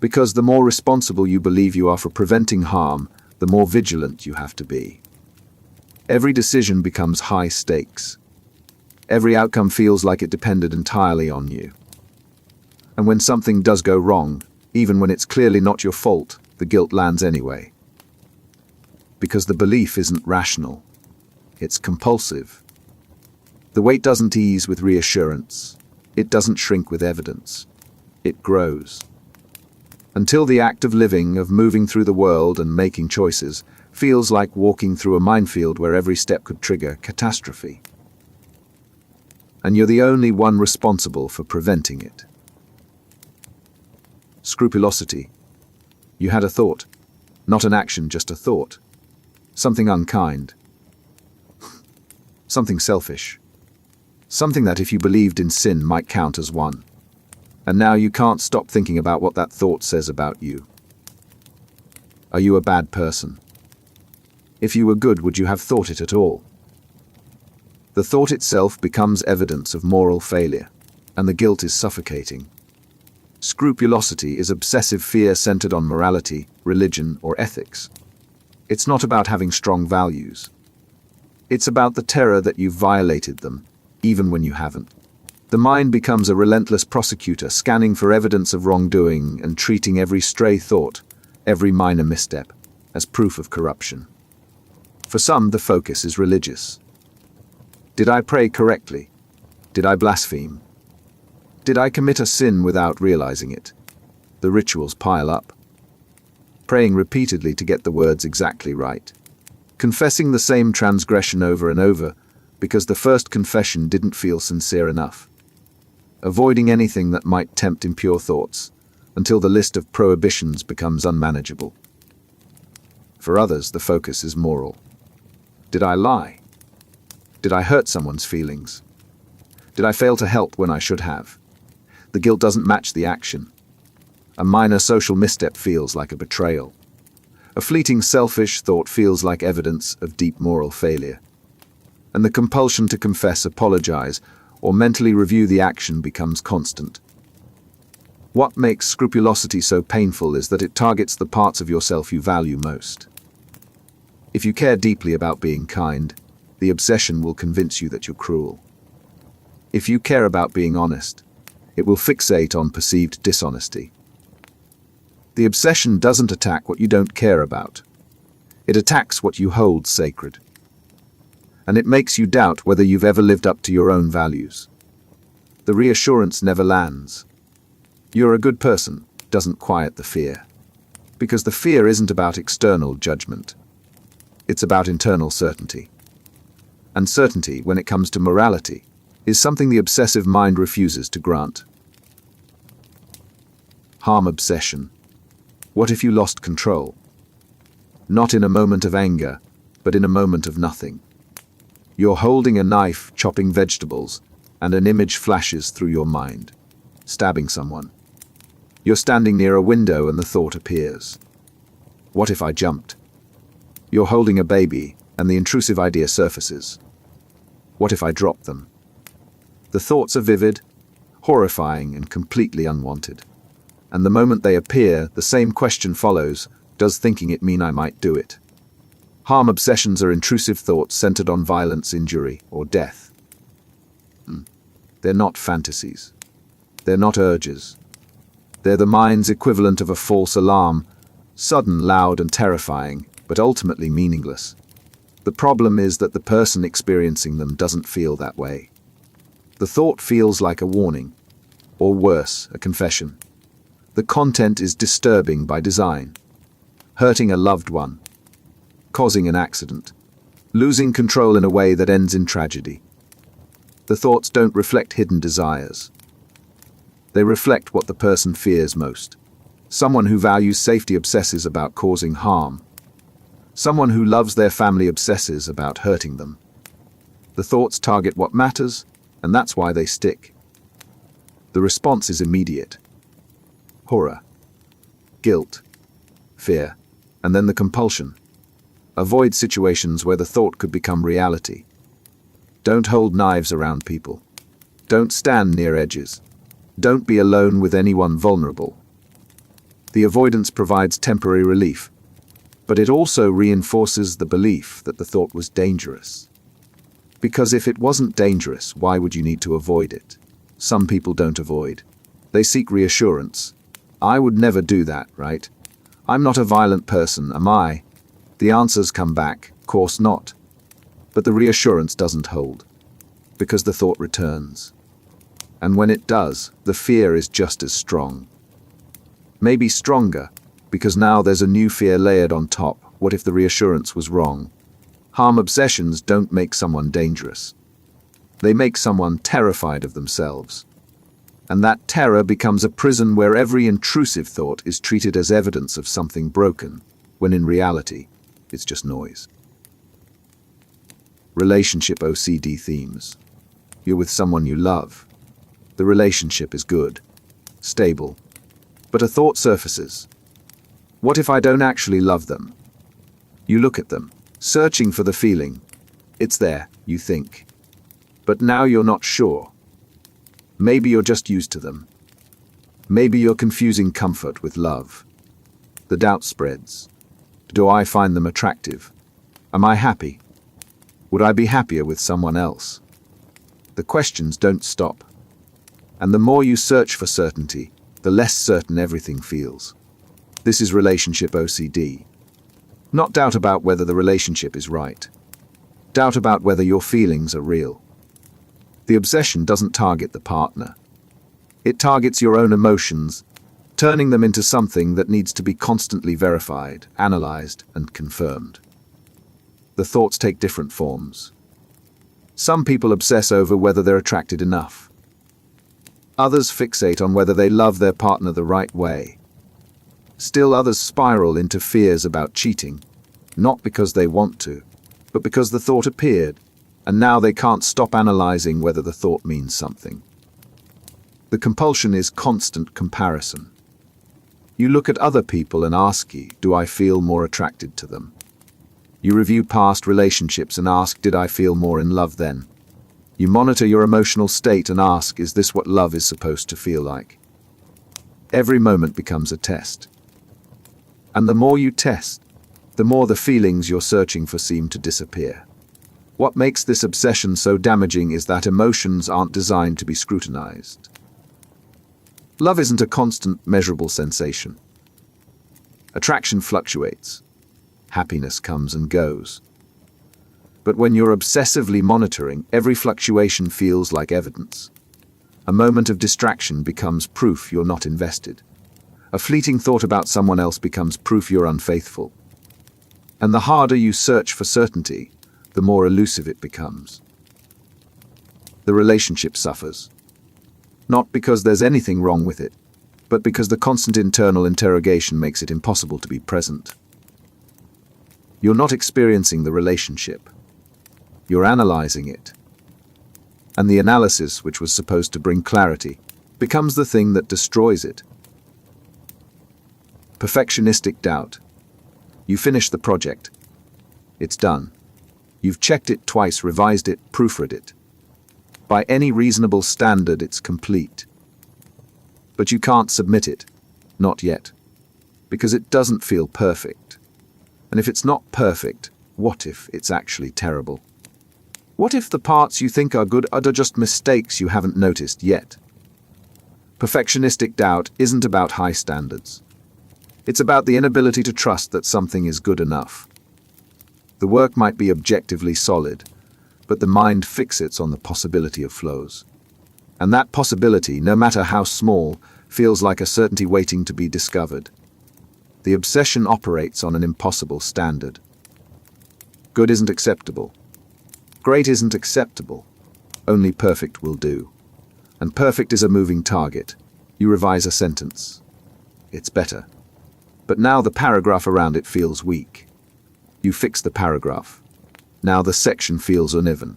Because the more responsible you believe you are for preventing harm, the more vigilant you have to be. Every decision becomes high stakes. Every outcome feels like it depended entirely on you. And when something does go wrong, even when it's clearly not your fault, the guilt lands anyway. Because the belief isn't rational. It's compulsive. The weight doesn't ease with reassurance. It doesn't shrink with evidence. It grows. Until the act of living, of moving through the world and making choices, feels like walking through a minefield where every step could trigger catastrophe. And you're the only one responsible for preventing it. Scrupulosity. You had a thought. Not an action, just a thought. Something unkind. Something selfish. Something that if you believed in sin might count as one. And now you can't stop thinking about what that thought says about you. Are you a bad person? If you were good, would you have thought it at all? The thought itself becomes evidence of moral failure, and the guilt is suffocating. Scrupulosity is obsessive fear centered on morality, religion, or ethics. It's not about having strong values. It's about the terror that you've violated them, even when you haven't. The mind becomes a relentless prosecutor, scanning for evidence of wrongdoing and treating every stray thought, every minor misstep, as proof of corruption. For some, the focus is religious. Did I pray correctly? Did I blaspheme? Did I commit a sin without realizing it? The rituals pile up. Praying repeatedly to get the words exactly right. Confessing the same transgression over and over because the first confession didn't feel sincere enough. Avoiding anything that might tempt impure thoughts until the list of prohibitions becomes unmanageable. For others, the focus is moral. Did I lie? Did I hurt someone's feelings? Did I fail to help when I should have? The guilt doesn't match the action. A minor social misstep feels like a betrayal. A fleeting selfish thought feels like evidence of deep moral failure. And the compulsion to confess, apologize, or mentally review the action becomes constant. What makes scrupulosity so painful is that it targets the parts of yourself you value most. If you care deeply about being kind, the obsession will convince you that you're cruel. If you care about being honest, it will fixate on perceived dishonesty. The obsession doesn't attack what you don't care about. It attacks what you hold sacred. And it makes you doubt whether you've ever lived up to your own values. The reassurance never lands. You're a good person doesn't quiet the fear. Because the fear isn't about external judgment. It's about internal certainty. And certainty, when it comes to morality, is something the obsessive mind refuses to grant. Harm obsession. What if you lost control? Not in a moment of anger, but in a moment of nothing. You're holding a knife, chopping vegetables, and an image flashes through your mind, stabbing someone. You're standing near a window and the thought appears. What if I jumped? You're holding a baby, and the intrusive idea surfaces. What if I dropped them? The thoughts are vivid, horrifying, and completely unwanted. And the moment they appear, the same question follows: does thinking it mean I might do it? Harm obsessions are intrusive thoughts centered on violence, injury, or death. They're not fantasies. They're not urges. They're the mind's equivalent of a false alarm, sudden, loud, and terrifying, but ultimately meaningless. The problem is that the person experiencing them doesn't feel that way. The thought feels like a warning, or worse, a confession. The content is disturbing by design. Hurting a loved one, causing an accident, losing control in a way that ends in tragedy. The thoughts don't reflect hidden desires. They reflect what the person fears most. Someone who values safety obsesses about causing harm. Someone who loves their family obsesses about hurting them. The thoughts target what matters, and that's why they stick. The response is immediate. Horror, guilt, fear, and then the compulsion. Avoid situations where the thought could become reality. Don't hold knives around people. Don't stand near edges. Don't be alone with anyone vulnerable. The avoidance provides temporary relief, but it also reinforces the belief that the thought was dangerous. Because if it wasn't dangerous, why would you need to avoid it? Some people don't avoid. They seek reassurance. I would never do that, right? I'm not a violent person, am I? The answers come back, course not. But the reassurance doesn't hold, because the thought returns. And when it does, the fear is just as strong. Maybe stronger, because now there's a new fear layered on top. What if the reassurance was wrong? Harm obsessions don't make someone dangerous. They make someone terrified of themselves. And that terror becomes a prison where every intrusive thought is treated as evidence of something broken, when in reality, it's just noise. Relationship OCD themes. You're with someone you love. The relationship is good, stable, but a thought surfaces. What if I don't actually love them? You look at them, searching for the feeling. It's there, you think. But now you're not sure. Maybe you're just used to them. Maybe you're confusing comfort with love. The doubt spreads. Do I find them attractive? Am I happy? Would I be happier with someone else? The questions don't stop. And the more you search for certainty, the less certain everything feels. This is relationship OCD. Not doubt about whether the relationship is right. Doubt about whether your feelings are real. The obsession doesn't target the partner. It targets your own emotions, turning them into something that needs to be constantly verified, analyzed, and confirmed. The thoughts take different forms. Some people obsess over whether they're attracted enough. Others fixate on whether they love their partner the right way. Still others spiral into fears about cheating, not because they want to, but because the thought appeared, and now they can't stop analyzing whether the thought means something. The compulsion is constant comparison. You look at other people and ask, do I feel more attracted to them? You review past relationships and ask, did I feel more in love then? You monitor your emotional state and ask, is this what love is supposed to feel like? Every moment becomes a test. And the more you test, the more the feelings you're searching for seem to disappear. What makes this obsession so damaging is that emotions aren't designed to be scrutinized. Love isn't a constant, measurable sensation. Attraction fluctuates. Happiness comes and goes. But when you're obsessively monitoring, every fluctuation feels like evidence. A moment of distraction becomes proof you're not invested. A fleeting thought about someone else becomes proof you're unfaithful. And the harder you search for certainty, the more elusive it becomes. The relationship suffers. Not because there's anything wrong with it, but because the constant internal interrogation makes it impossible to be present. You're not experiencing the relationship. You're analyzing it. And the analysis, which was supposed to bring clarity, becomes the thing that destroys it. Perfectionistic doubt. You finish the project. It's done. You've checked it twice, revised it, proofread it. By any reasonable standard, it's complete. But you can't submit it. Not yet. Because it doesn't feel perfect. And if it's not perfect, what if it's actually terrible? What if the parts you think are good are just mistakes you haven't noticed yet? Perfectionistic doubt isn't about high standards. It's about the inability to trust that something is good enough. The work might be objectively solid, but the mind fixates on the possibility of flaws. And that possibility, no matter how small, feels like a certainty waiting to be discovered. The obsession operates on an impossible standard. Good isn't acceptable. Great isn't acceptable. Only perfect will do. And perfect is a moving target. You revise a sentence. It's better. But now the paragraph around it feels weak. You fix the paragraph. Now the section feels uneven.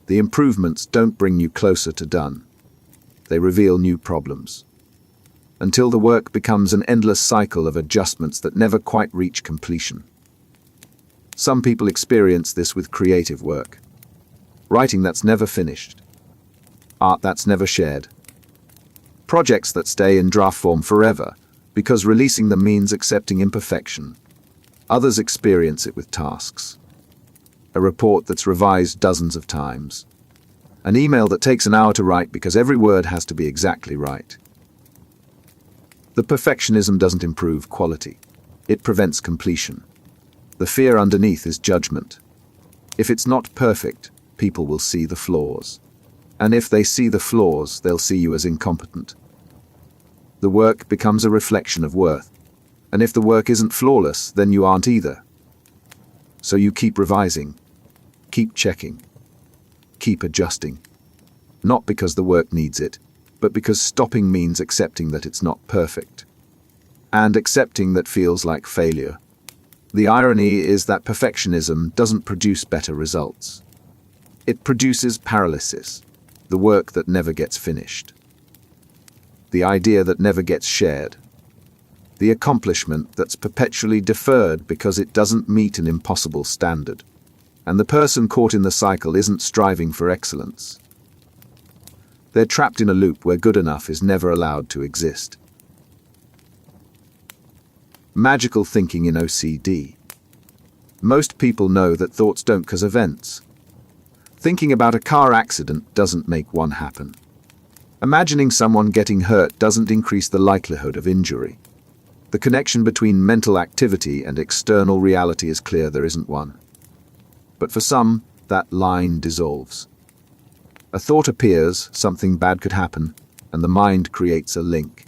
The improvements don't bring you closer to done. They reveal new problems. Until the work becomes an endless cycle of adjustments that never quite reach completion. Some people experience this with creative work. Writing that's never finished. Art that's never shared. Projects that stay in draft form forever, because releasing them means accepting imperfection. Others experience it with tasks. A report that's revised dozens of times. An email that takes an hour to write because every word has to be exactly right. The perfectionism doesn't improve quality. It prevents completion. The fear underneath is judgment. If it's not perfect, people will see the flaws. And if they see the flaws, they'll see you as incompetent. The work becomes a reflection of worth. And if the work isn't flawless, then you aren't either. So you keep revising, keep checking, keep adjusting. Not because the work needs it, but because stopping means accepting that it's not perfect. And accepting that feels like failure. The irony is that perfectionism doesn't produce better results. It produces paralysis, the work that never gets finished. The idea that never gets shared. The accomplishment that's perpetually deferred because it doesn't meet an impossible standard. And the person caught in the cycle isn't striving for excellence. They're trapped in a loop where good enough is never allowed to exist. Magical thinking in OCD. Most people know that thoughts don't cause events. Thinking about a car accident doesn't make one happen. Imagining someone getting hurt doesn't increase the likelihood of injury. The connection between mental activity and external reality is clear, there isn't one. But for some, that line dissolves. A thought appears, something bad could happen, and the mind creates a link.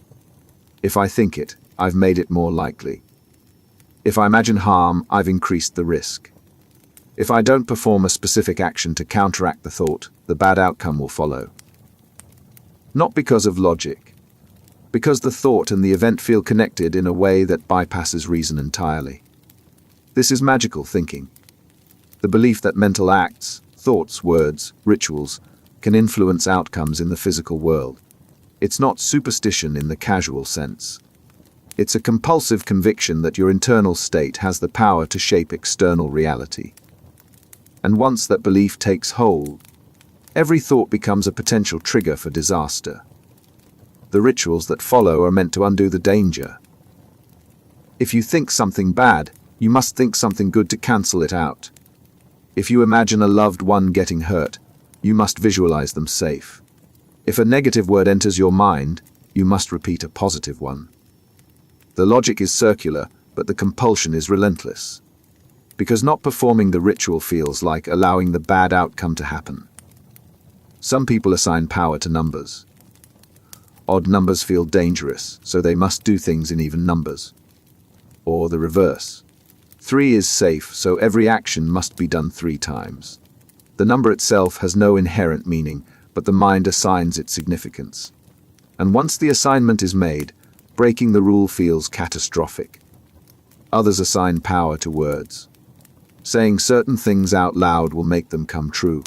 If I think it, I've made it more likely. If I imagine harm, I've increased the risk. If I don't perform a specific action to counteract the thought, the bad outcome will follow. Not because of logic, because the thought and the event feel connected in a way that bypasses reason entirely. This is magical thinking. The belief that mental acts, thoughts, words, rituals, can influence outcomes in the physical world. It's not superstition in the casual sense. It's a compulsive conviction that your internal state has the power to shape external reality. And once that belief takes hold, every thought becomes a potential trigger for disaster. The rituals that follow are meant to undo the danger. If you think something bad, you must think something good to cancel it out. If you imagine a loved one getting hurt, you must visualize them safe. If a negative word enters your mind, you must repeat a positive one. The logic is circular, but the compulsion is relentless. Because not performing the ritual feels like allowing the bad outcome to happen. Some people assign power to numbers. Odd numbers feel dangerous, so they must do things in even numbers. Or the reverse. 3 is safe, so every action must be done 3 times. The number itself has no inherent meaning, but the mind assigns it significance. And once the assignment is made, breaking the rule feels catastrophic. Others assign power to words. Saying certain things out loud will make them come true.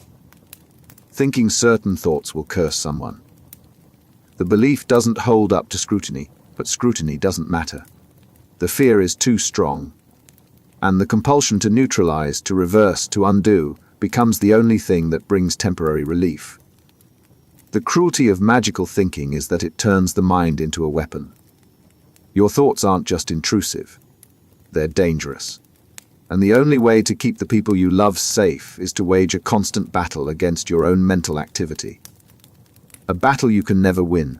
Thinking certain thoughts will curse someone. The belief doesn't hold up to scrutiny, but scrutiny doesn't matter. The fear is too strong. And the compulsion to neutralize, to reverse, to undo, becomes the only thing that brings temporary relief. The cruelty of magical thinking is that it turns the mind into a weapon. Your thoughts aren't just intrusive, they're dangerous. And the only way to keep the people you love safe is to wage a constant battle against your own mental activity. A battle you can never win.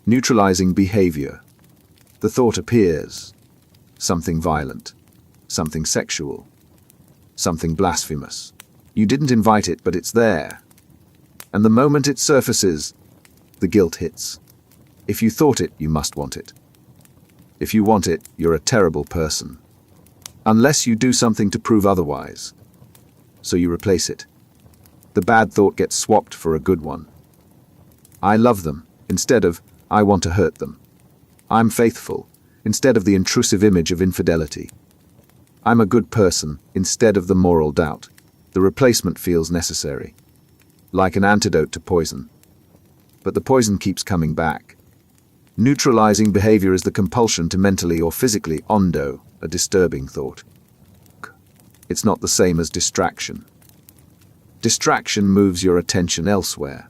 Neutralizing behavior. The thought appears. Something violent. Something sexual. Something blasphemous. You didn't invite it, but it's there. And the moment it surfaces, the guilt hits. If you thought it, you must want it. If you want it, you're a terrible person. Unless you do something to prove otherwise. So you replace it. The bad thought gets swapped for a good one. I love them, instead of, I want to hurt them. I'm faithful, instead of the intrusive image of infidelity. I'm a good person, instead of the moral doubt. The replacement feels necessary. Like an antidote to poison. But the poison keeps coming back. Neutralizing behavior is the compulsion to mentally or physically undo a disturbing thought. It's not the same as distraction. Distraction moves your attention elsewhere.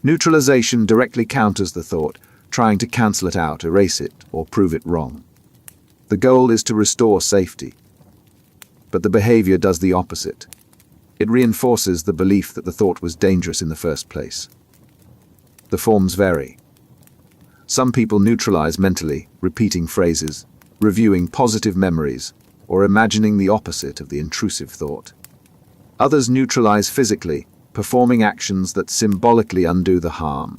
Neutralization directly counters the thought, trying to cancel it out, erase it, or prove it wrong. The goal is to restore safety. But the behavior does the opposite. It reinforces the belief that the thought was dangerous in the first place. The forms vary. Some people neutralize mentally, repeating phrases, reviewing positive memories, or imagining the opposite of the intrusive thought. Others neutralize physically, performing actions that symbolically undo the harm.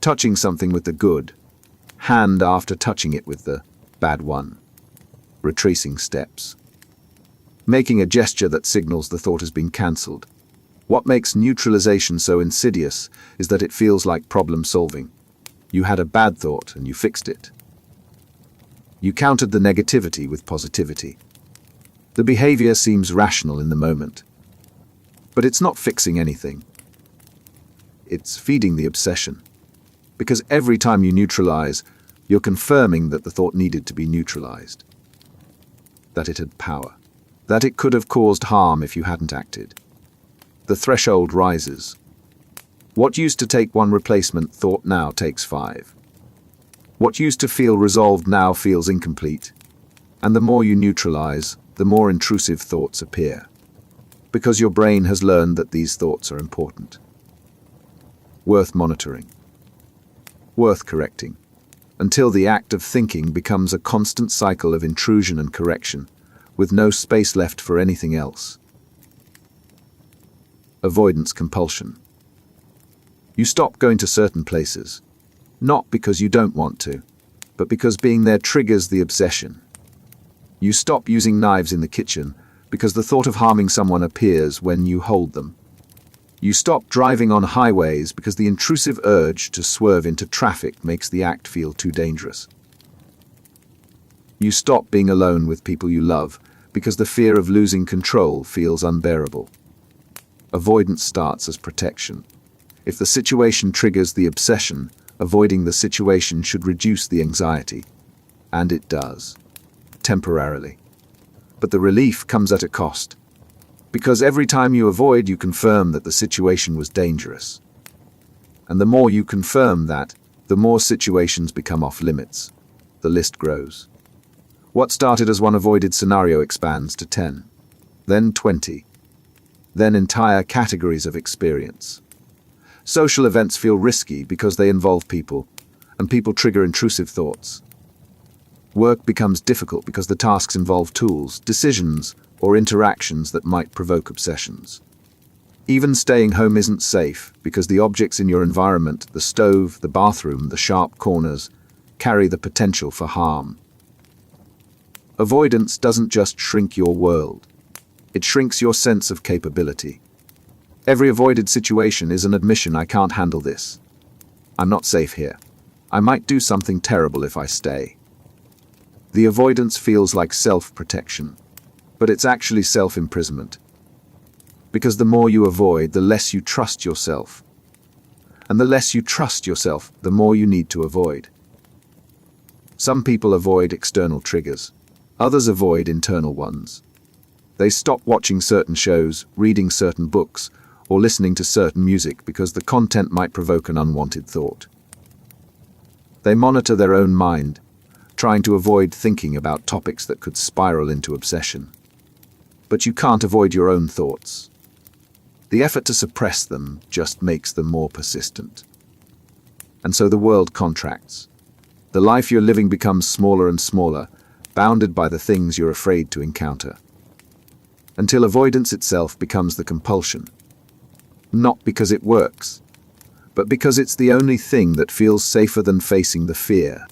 Touching something with the good, hand after touching it with the bad one. Retracing steps. Making a gesture that signals the thought has been cancelled. What makes neutralization so insidious is that it feels like problem solving. You had a bad thought and you fixed it. You countered the negativity with positivity. The behavior seems rational in the moment. But it's not fixing anything. It's feeding the obsession. Because every time you neutralize, you're confirming that the thought needed to be neutralized. That it had power. That it could have caused harm if you hadn't acted. The threshold rises. What used to take 1 replacement thought now takes 5. What used to feel resolved now feels incomplete. And the more you neutralize, the more intrusive thoughts appear. Because your brain has learned that these thoughts are important. Worth monitoring. Worth correcting. until the act of thinking becomes a constant cycle of intrusion and correction, with no space left for anything else. Avoidance compulsion. You stop going to certain places, not because you don't want to, but because being there triggers the obsession. You stop using knives in the kitchen because the thought of harming someone appears when you hold them. You stop driving on highways because the intrusive urge to swerve into traffic makes the act feel too dangerous. You stop being alone with people you love because the fear of losing control feels unbearable. Avoidance starts as protection. If the situation triggers the obsession, avoiding the situation should reduce the anxiety. And it does. Temporarily. But the relief comes at a cost. Because every time you avoid, you confirm that the situation was dangerous. And the more you confirm that, the more situations become off limits. The list grows. What started as one avoided scenario expands to 10, then 20, then entire categories of experience. Social events feel risky because they involve people, and people trigger intrusive thoughts. Work becomes difficult because the tasks involve tools, decisions, or interactions that might provoke obsessions. Even staying home isn't safe because the objects in your environment, the stove, the bathroom, the sharp corners, carry the potential for harm. Avoidance doesn't just shrink your world. It shrinks your sense of capability. Every avoided situation is an admission: I can't handle this. I'm not safe here. I might do something terrible if I stay. The avoidance feels like self-protection, but it's actually self-imprisonment. Because the more you avoid, the less you trust yourself. And the less you trust yourself, the more you need to avoid. Some people avoid external triggers. Others avoid internal ones. They stop watching certain shows, reading certain books, or listening to certain music because the content might provoke an unwanted thought. They monitor their own mind, trying to avoid thinking about topics that could spiral into obsession. But you can't avoid your own thoughts. The effort to suppress them just makes them more persistent. And so the world contracts. The life you're living becomes smaller and smaller, bounded by the things you're afraid to encounter. Until avoidance itself becomes the compulsion. Not because it works, but because it's the only thing that feels safer than facing the fear.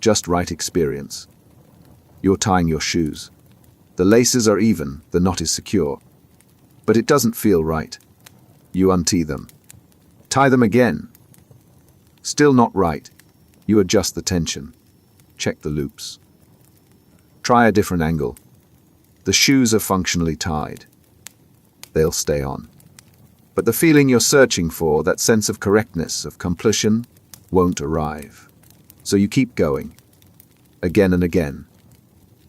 Just right experience. You're tying your shoes. The laces are even, the knot is secure. But it doesn't feel right. You untee them. Tie them again. Still not right. You adjust the tension. Check the loops. Try a different angle. The shoes are functionally tied. They'll stay on. But the feeling you're searching for, that sense of correctness, of completion, won't arrive. So you keep going. Again and again.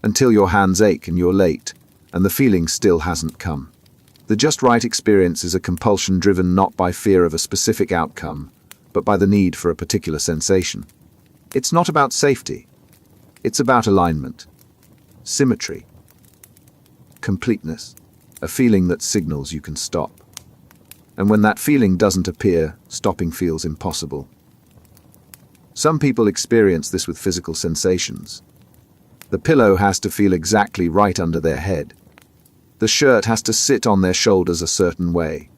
Until your hands ache and you're late, and the feeling still hasn't come. The just right experience is a compulsion driven not by fear of a specific outcome, but by the need for a particular sensation. It's not about safety. It's about alignment, symmetry, completeness, a feeling that signals you can stop. And when that feeling doesn't appear, stopping feels impossible. Some people experience this with physical sensations. The pillow has to feel exactly right under their head. The shirt has to sit on their shoulders a certain way.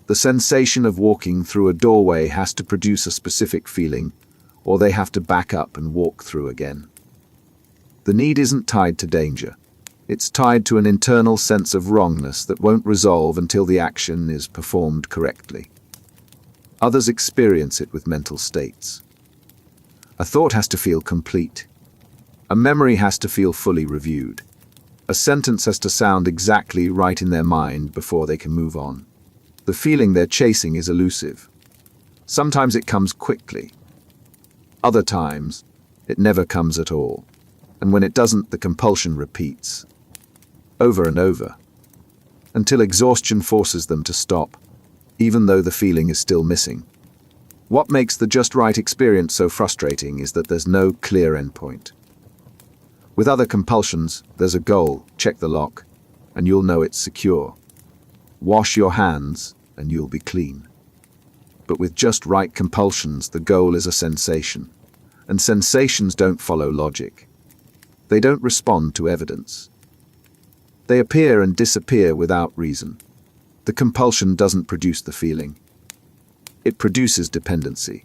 The sensation of walking through a doorway has to produce a specific feeling, or they have to back up and walk through again. The need isn't tied to danger. It's tied to an internal sense of wrongness that won't resolve until the action is performed correctly. Others experience it with mental states. A thought has to feel complete. A memory has to feel fully reviewed. A sentence has to sound exactly right in their mind before they can move on. The feeling they're chasing is elusive. Sometimes it comes quickly. Other times, it never comes at all. And when it doesn't, the compulsion repeats. Over and over. Until exhaustion forces them to stop, even though the feeling is still missing. What makes the just right experience so frustrating is that there's no clear endpoint. With other compulsions, there's a goal: check the lock, and you'll know it's secure. Wash your hands, and you'll be clean. but with just right compulsions, the goal is a sensation. And sensations don't follow logic. They don't respond to evidence. They appear and disappear without reason. The compulsion doesn't produce the feeling. It produces dependency.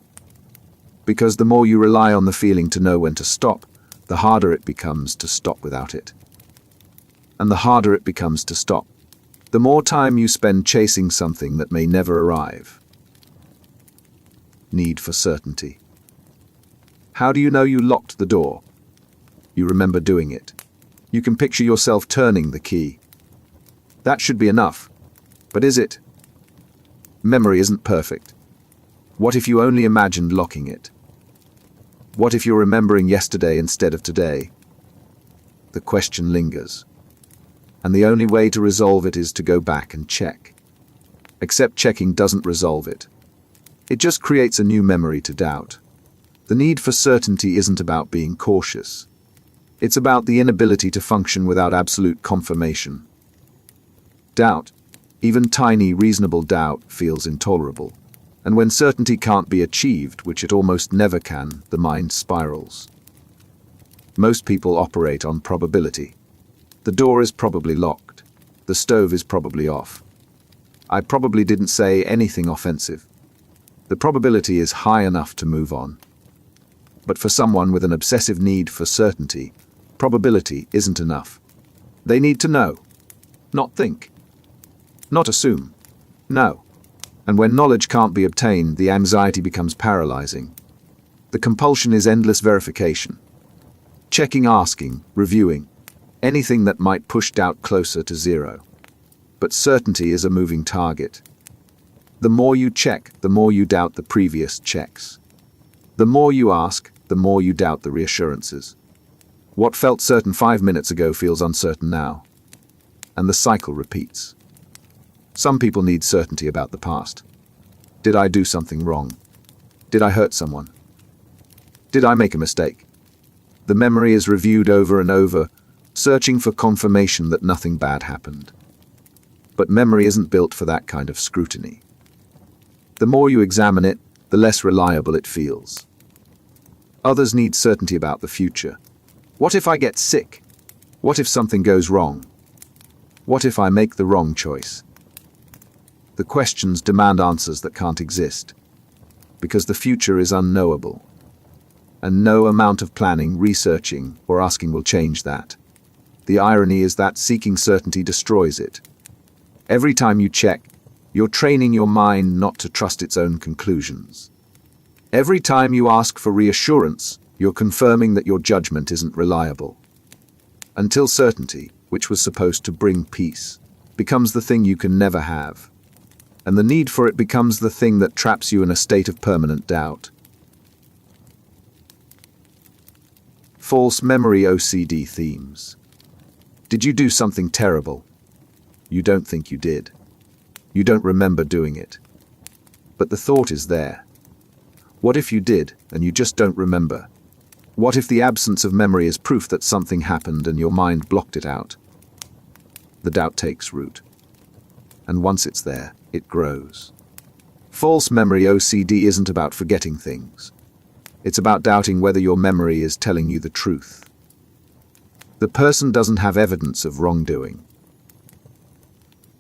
Because the more you rely on the feeling to know when to stop, the harder it becomes to stop without it. And the harder it becomes to stop, the more time you spend chasing something that may never arrive. Need for certainty. How do you know you locked the door? You remember doing it. You can picture yourself turning the key. That should be enough. But is it? Memory isn't perfect. What if you only imagined locking it? What if you're remembering yesterday instead of today? The question lingers. And the only way to resolve it is to go back and check. Except checking doesn't resolve it. It just creates a new memory to doubt. The need for certainty isn't about being cautious. It's about the inability to function without absolute confirmation. Doubt, even tiny, reasonable doubt, feels intolerable. And when certainty can't be achieved, which it almost never can, the mind spirals. Most people operate on probability. The door is probably locked. The stove is probably off. I probably didn't say anything offensive. The probability is high enough to move on. But for someone with an obsessive need for certainty, probability isn't enough. They need to know, not think, not assume, know. And when knowledge can't be obtained, the anxiety becomes paralyzing. The compulsion is endless verification. Checking, asking, reviewing, anything that might push doubt closer to zero. But certainty is a moving target. The more you check, the more you doubt the previous checks. The more you ask, the more you doubt the reassurances. What felt certain 5 minutes ago feels uncertain now. And the cycle repeats. Some people need certainty about the past. Did I do something wrong? Did I hurt someone? Did I make a mistake? The memory is reviewed over and over, searching for confirmation that nothing bad happened. But memory isn't built for that kind of scrutiny. The more you examine it, the less reliable it feels. Others need certainty about the future. What if I get sick? What if something goes wrong? What if I make the wrong choice? The questions demand answers that can't exist, because the future is unknowable. And no amount of planning, researching, or asking will change that. The irony is that seeking certainty destroys it. Every time you check, you're training your mind not to trust its own conclusions. Every time you ask for reassurance, you're confirming that your judgment isn't reliable. Until certainty, which was supposed to bring peace, becomes the thing you can never have. And the need for it becomes the thing that traps you in a state of permanent doubt. False memory OCD themes. Did you do something terrible? You don't think you did. You don't remember doing it. But the thought is there. What if you did, and you just don't remember? What if the absence of memory is proof that something happened and your mind blocked it out? The doubt takes root. And once it's there, it grows. False memory OCD isn't about forgetting things. It's about doubting whether your memory is telling you the truth. The person doesn't have evidence of wrongdoing.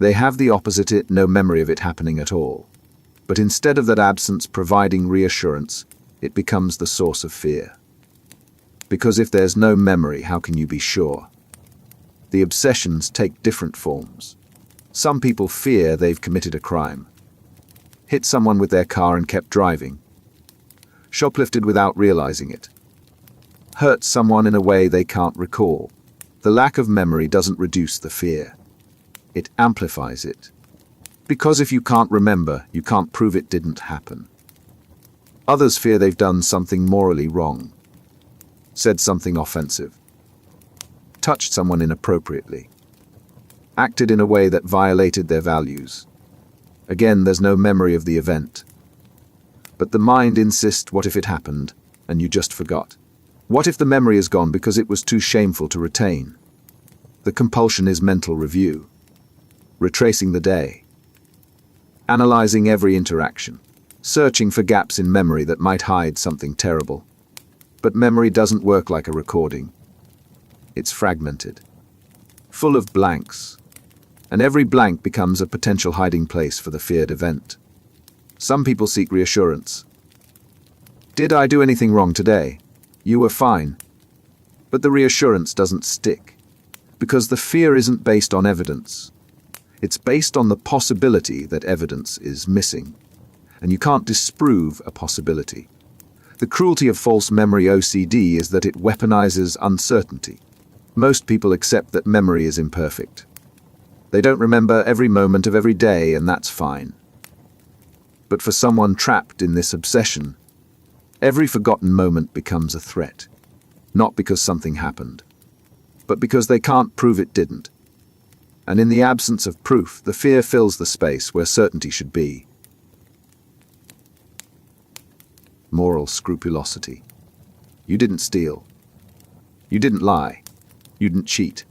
They have the opposite, no memory of it happening at all. But instead of that absence providing reassurance, it becomes the source of fear. Because if there's no memory, how can you be sure? The obsessions take different forms. Some people fear they've committed a crime. Hit someone with their car and kept driving. Shoplifted without realizing it. Hurt someone in a way they can't recall. The lack of memory doesn't reduce the fear. It amplifies it. Because if you can't remember, you can't prove it didn't happen. Others fear they've done something morally wrong. Said something offensive. Touched someone inappropriately. Acted in a way that violated their values. Again, there's no memory of the event. But the mind insists, what if it happened, and you just forgot? What if the memory is gone because it was too shameful to retain? The compulsion is mental review. Retracing the day. Analyzing every interaction. searching for gaps in memory that might hide something terrible. But memory doesn't work like a recording. It's fragmented, full of blanks, and every blank becomes a potential hiding place for the feared event. Some people seek reassurance. Did I do anything wrong today? You were fine. But the reassurance doesn't stick, because the fear isn't based on evidence. It's based on the possibility that evidence is missing, and you can't disprove a possibility. The cruelty of false memory OCD is that it weaponizes uncertainty. Most people accept that memory is imperfect. They don't remember every moment of every day, and that's fine. But for someone trapped in this obsession, every forgotten moment becomes a threat, not because something happened, but because they can't prove it didn't. And in the absence of proof, the fear fills the space where certainty should be. Moral scrupulosity. You didn't steal. You didn't lie. You didn't cheat.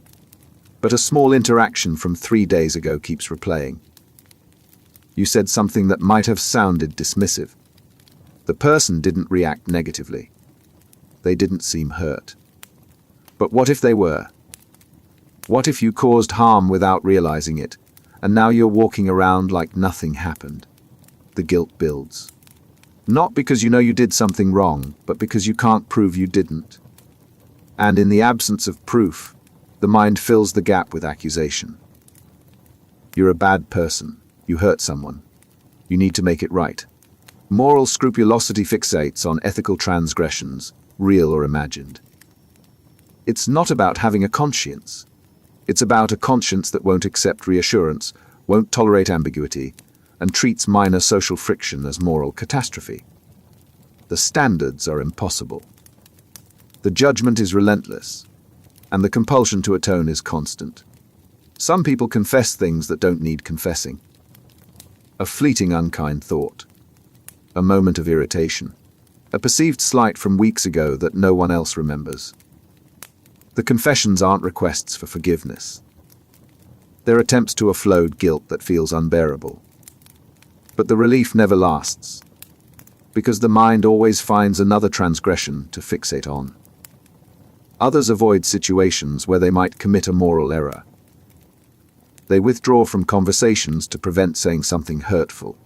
But a small interaction from 3 days ago keeps replaying. You said something that might have sounded dismissive. The person didn't react negatively. They didn't seem hurt. But what if they were? What if you caused harm without realizing it, and now you're walking around like nothing happened? The guilt builds. Not because you know you did something wrong, but because you can't prove you didn't. And in the absence of proof, the mind fills the gap with accusation. You're a bad person. You hurt someone. You need to make it right. Moral scrupulosity fixates on ethical transgressions, real or imagined. It's not about having a conscience. It's about a conscience that won't accept reassurance, won't tolerate ambiguity, and treats minor social friction as moral catastrophe. The standards are impossible. The judgment is relentless, and the compulsion to atone is constant. Some people confess things that don't need confessing. A fleeting unkind thought, a moment of irritation, a perceived slight from weeks ago that no one else remembers. The confessions aren't requests for forgiveness. They're attempts to offload guilt that feels unbearable. But the relief never lasts, because the mind always finds another transgression to fixate on. Others avoid situations where they might commit a moral error. They withdraw from conversations to prevent saying something hurtful.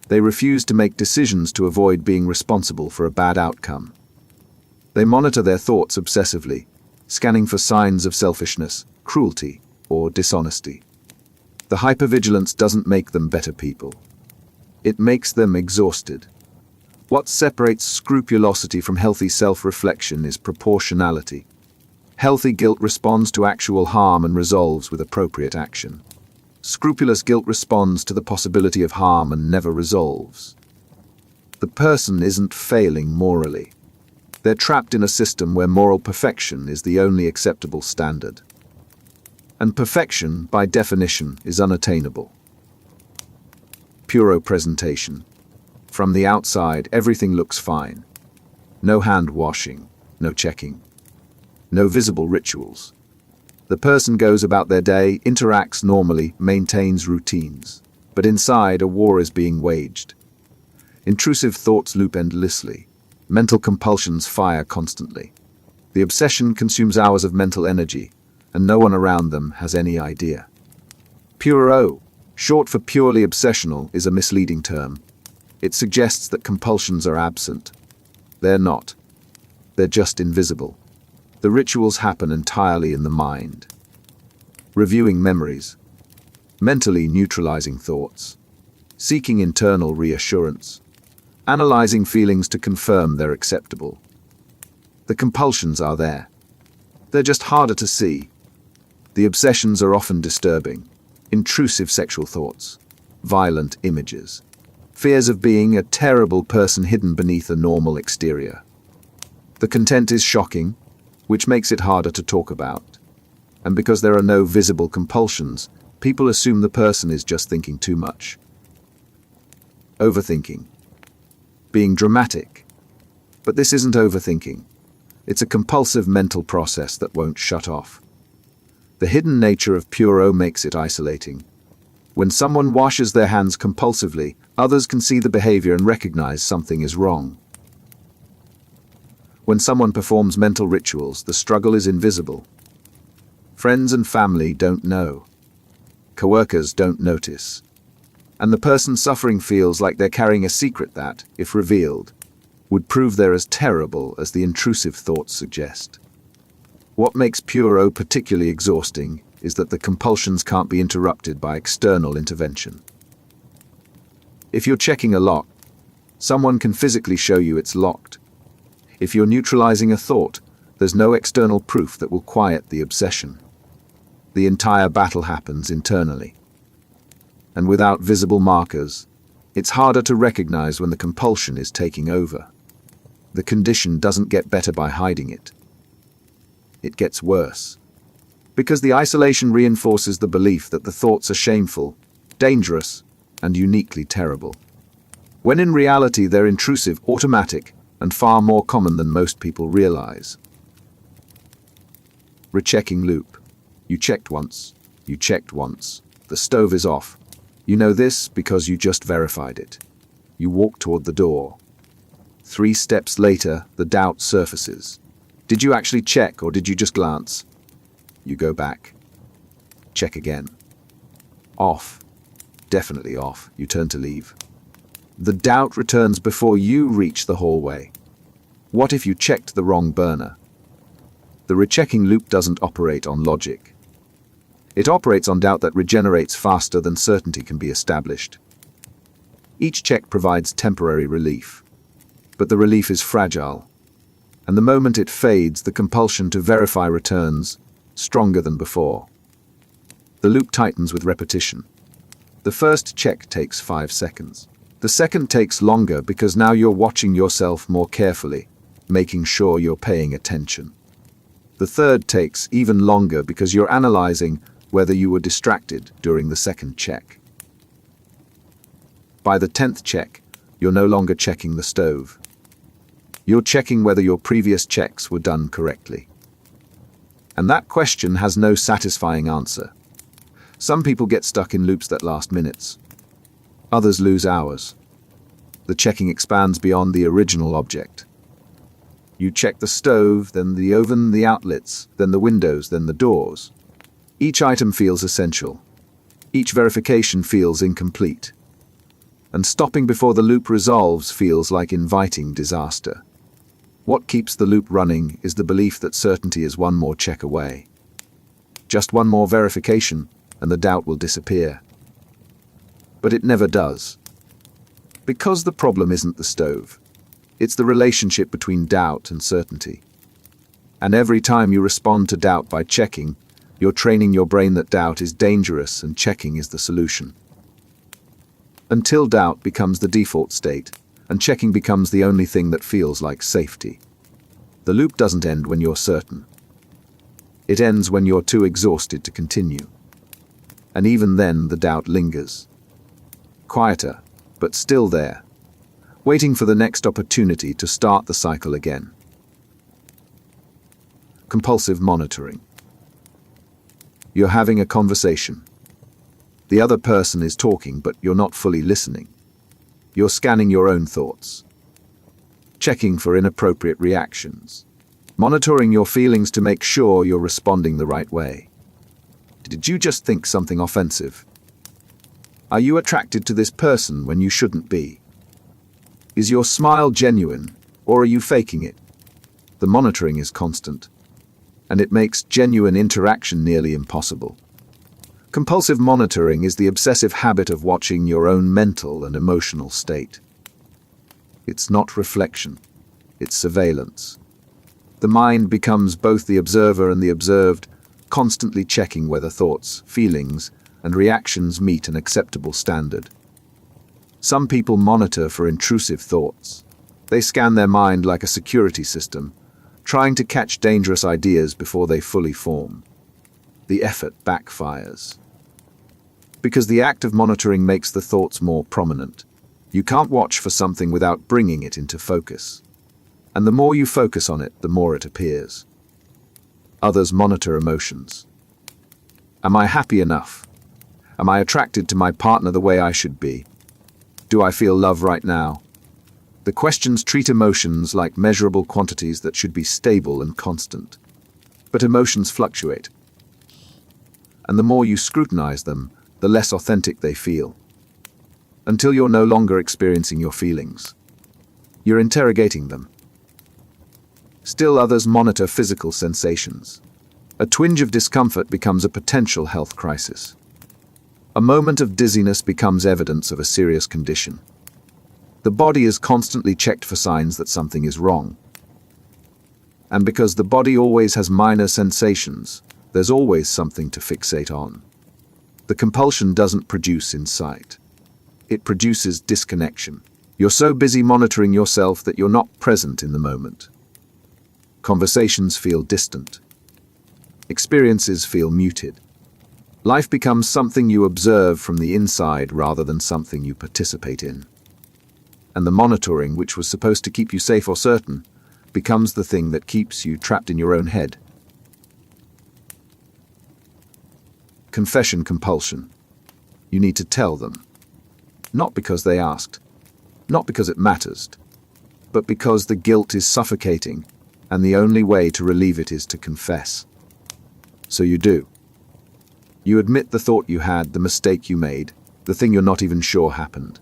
They refuse to make decisions to avoid being responsible for a bad outcome. They monitor their thoughts obsessively, scanning for signs of selfishness, cruelty, or dishonesty. The hypervigilance doesn't make them better people. It makes them exhausted. What separates scrupulosity from healthy self-reflection is proportionality. Healthy guilt responds to actual harm and resolves with appropriate action. Scrupulous guilt responds to the possibility of harm and never resolves. The person isn't failing morally. They're trapped in a system where moral perfection is the only acceptable standard. And perfection, by definition, is unattainable. Puro presentation. From the outside, everything looks fine. No hand washing, no checking, no visible rituals. The person goes about their day, interacts normally, maintains routines. But inside, a war is being waged. Intrusive thoughts loop endlessly. Mental compulsions fire constantly. The obsession consumes hours of mental energy, and no one around them has any idea. Puro, short for purely obsessional, is a misleading term. It suggests that compulsions are absent. They're not. They're just invisible. The rituals happen entirely in the mind. Reviewing memories. Mentally neutralizing thoughts. Seeking internal reassurance. Analyzing feelings to confirm they're acceptable. The compulsions are there. They're just harder to see. The obsessions are often disturbing. Intrusive sexual thoughts. Violent images. Fears of being a terrible person hidden beneath a normal exterior. The content is shocking, which makes it harder to talk about. And because there are no visible compulsions, people assume the person is just thinking too much. Overthinking. Being dramatic. But this isn't overthinking. It's a compulsive mental process that won't shut off. The hidden nature of puro makes it isolating. When someone washes their hands compulsively, others can see the behavior and recognize something is wrong. When someone performs mental rituals, the struggle is invisible. Friends and family don't know. Coworkers don't notice. And the person suffering feels like they're carrying a secret that, if revealed, would prove they're as terrible as the intrusive thoughts suggest. What makes Pure O particularly exhausting is that the compulsions can't be interrupted by external intervention. If you're checking a lock, someone can physically show you it's locked. If you're neutralizing a thought, there's no external proof that will quiet the obsession. The entire battle happens internally. And without visible markers, it's harder to recognize when the compulsion is taking over. The condition doesn't get better by hiding it. It gets worse. Because the isolation reinforces the belief that the thoughts are shameful, dangerous, and uniquely terrible. When in reality they're intrusive, automatic, and far more common than most people realize. Rechecking loop. You checked once. You checked once. The stove is off. You know this because you just verified it. You walk toward the door. 3 steps later, the doubt surfaces. Did you actually check or did you just glance? You go back. Check again. Off. Definitely off. You turn to leave. The doubt returns before you reach the hallway. What if you checked the wrong burner? The rechecking loop doesn't operate on logic. It operates on doubt that regenerates faster than certainty can be established. Each check provides temporary relief, but the relief is fragile, and the moment it fades, the compulsion to verify returns, stronger than before. The loop tightens with repetition. The first check takes 5 seconds. The second takes longer because now you're watching yourself more carefully, making sure you're paying attention. The third takes even longer because you're analyzing whether you were distracted during the second check. By the 10th check, you're no longer checking the stove. You're checking whether your previous checks were done correctly. And that question has no satisfying answer. Some people get stuck in loops that last minutes. Others lose hours. The checking expands beyond the original object. You check the stove, then the oven, the outlets, then the windows, then the doors. Each item feels essential. Each verification feels incomplete. And stopping before the loop resolves feels like inviting disaster. What keeps the loop running is the belief that certainty is one more check away. Just one more verification, and the doubt will disappear. But it never does. Because the problem isn't the stove. It's the relationship between doubt and certainty. And every time you respond to doubt by checking, you're training your brain that doubt is dangerous and checking is the solution. Until doubt becomes the default state, and checking becomes the only thing that feels like safety. The loop doesn't end when you're certain. It ends when you're too exhausted to continue. And even then, the doubt lingers. Quieter, but still there, waiting for the next opportunity to start the cycle again. Compulsive monitoring. You're having a conversation. The other person is talking, but you're not fully listening. You're scanning your own thoughts, checking for inappropriate reactions, monitoring your feelings to make sure you're responding the right way. Did you just think something offensive? Are you attracted to this person when you shouldn't be? Is your smile genuine, or are you faking it? The monitoring is constant, and it makes genuine interaction nearly impossible. Compulsive monitoring is the obsessive habit of watching your own mental and emotional state. It's not reflection, it's surveillance. The mind becomes both the observer and the observed, constantly checking whether thoughts, feelings, and reactions meet an acceptable standard. Some people monitor for intrusive thoughts. They scan their mind like a security system, trying to catch dangerous ideas before they fully form. The effort backfires. Because the act of monitoring makes the thoughts more prominent. You can't watch for something without bringing it into focus. And the more you focus on it, the more it appears. Others monitor emotions. Am I happy enough? Am I attracted to my partner the way I should be? Do I feel love right now? The questions treat emotions like measurable quantities that should be stable and constant. But emotions fluctuate. And the more you scrutinize them, the less authentic they feel. Until you're no longer experiencing your feelings. You're interrogating them. Still others monitor physical sensations. A twinge of discomfort becomes a potential health crisis. A moment of dizziness becomes evidence of a serious condition. The body is constantly checked for signs that something is wrong. And because the body always has minor sensations, there's always something to fixate on. The compulsion doesn't produce insight. It produces disconnection. You're so busy monitoring yourself that you're not present in the moment. Conversations feel distant. Experiences feel muted. Life becomes something you observe from the inside rather than something you participate in. And the monitoring, which was supposed to keep you safe or certain, becomes the thing that keeps you trapped in your own head. Confession compulsion. You need to tell them. Not because they asked, not because it matters, but because the guilt is suffocating, and the only way to relieve it is to confess. So you do. You admit the thought you had, the mistake you made, the thing you're not even sure happened.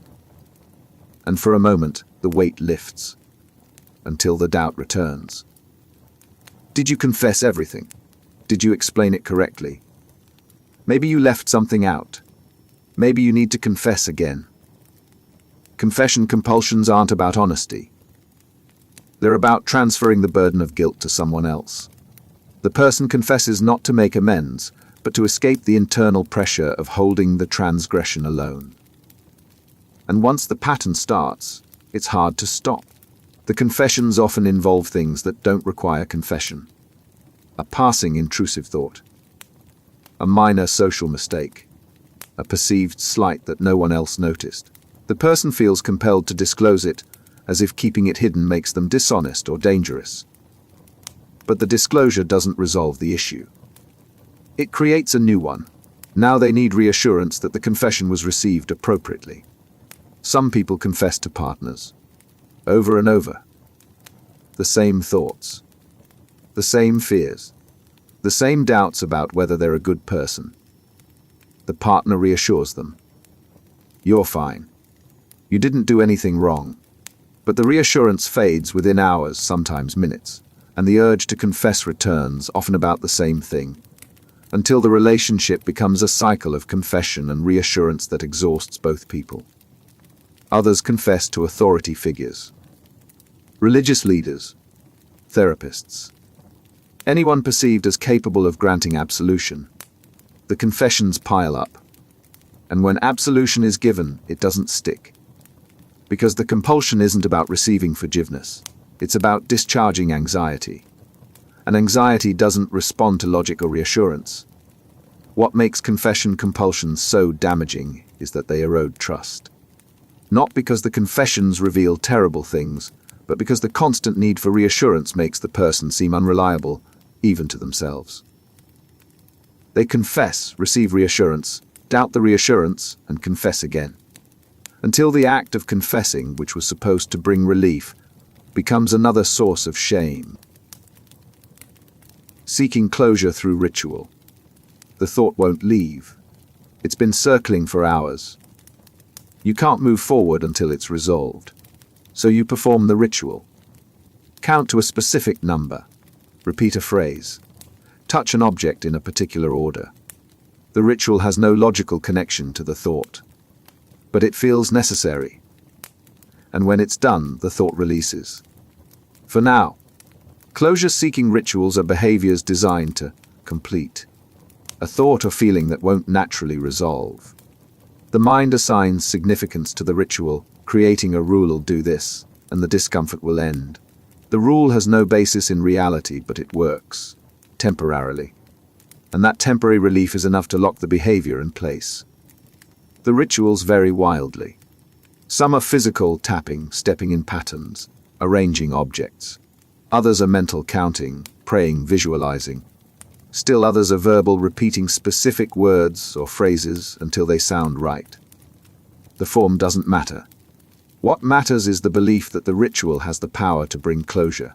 And for a moment, the weight lifts, until the doubt returns. Did you confess everything? Did you explain it correctly? Maybe you left something out. Maybe you need to confess again. Confession compulsions aren't about honesty. They're about transferring the burden of guilt to someone else. The person confesses not to make amends, but to escape the internal pressure of holding the transgression alone. And once the pattern starts, it's hard to stop. The confessions often involve things that don't require confession. A passing intrusive thought. A minor social mistake. A perceived slight that no one else noticed. The person feels compelled to disclose it, as if keeping it hidden makes them dishonest or dangerous. But the disclosure doesn't resolve the issue. It creates a new one. Now they need reassurance that the confession was received appropriately. Some people confess to partners, over and over. The same thoughts, the same fears, the same doubts about whether they're a good person. The partner reassures them. You're fine. You didn't do anything wrong. But the reassurance fades within hours, sometimes minutes, and the urge to confess returns, often about the same thing, until the relationship becomes a cycle of confession and reassurance that exhausts both people. Others confess to authority figures, religious leaders, therapists, anyone perceived as capable of granting absolution. The confessions pile up, and when absolution is given, it doesn't stick. Because the compulsion isn't about receiving forgiveness, it's about discharging anxiety. And anxiety doesn't respond to logic or reassurance. What makes confession compulsions so damaging is that they erode trust. Not because the confessions reveal terrible things, but because the constant need for reassurance makes the person seem unreliable, even to themselves. They confess, receive reassurance, doubt the reassurance, and confess again. Until the act of confessing, which was supposed to bring relief, becomes another source of shame. Seeking closure through ritual. The thought won't leave. It's been circling for hours. You can't move forward until it's resolved. So you perform the ritual. Count to a specific number. Repeat a phrase. Touch an object in a particular order. The ritual has no logical connection to the thought. But it feels necessary. And when it's done, the thought releases. For now, closure-seeking rituals are behaviors designed to complete a thought or feeling that won't naturally resolve. The mind assigns significance to the ritual, creating a rule: do this, and the discomfort will end. The rule has no basis in reality, but it works, temporarily. And that temporary relief is enough to lock the behavior in place. The rituals vary wildly. Some are physical, tapping, stepping in patterns, arranging objects. Others are mental, counting, praying, visualizing. Still others are verbal, repeating specific words or phrases until they sound right. The form doesn't matter. What matters is the belief that the ritual has the power to bring closure.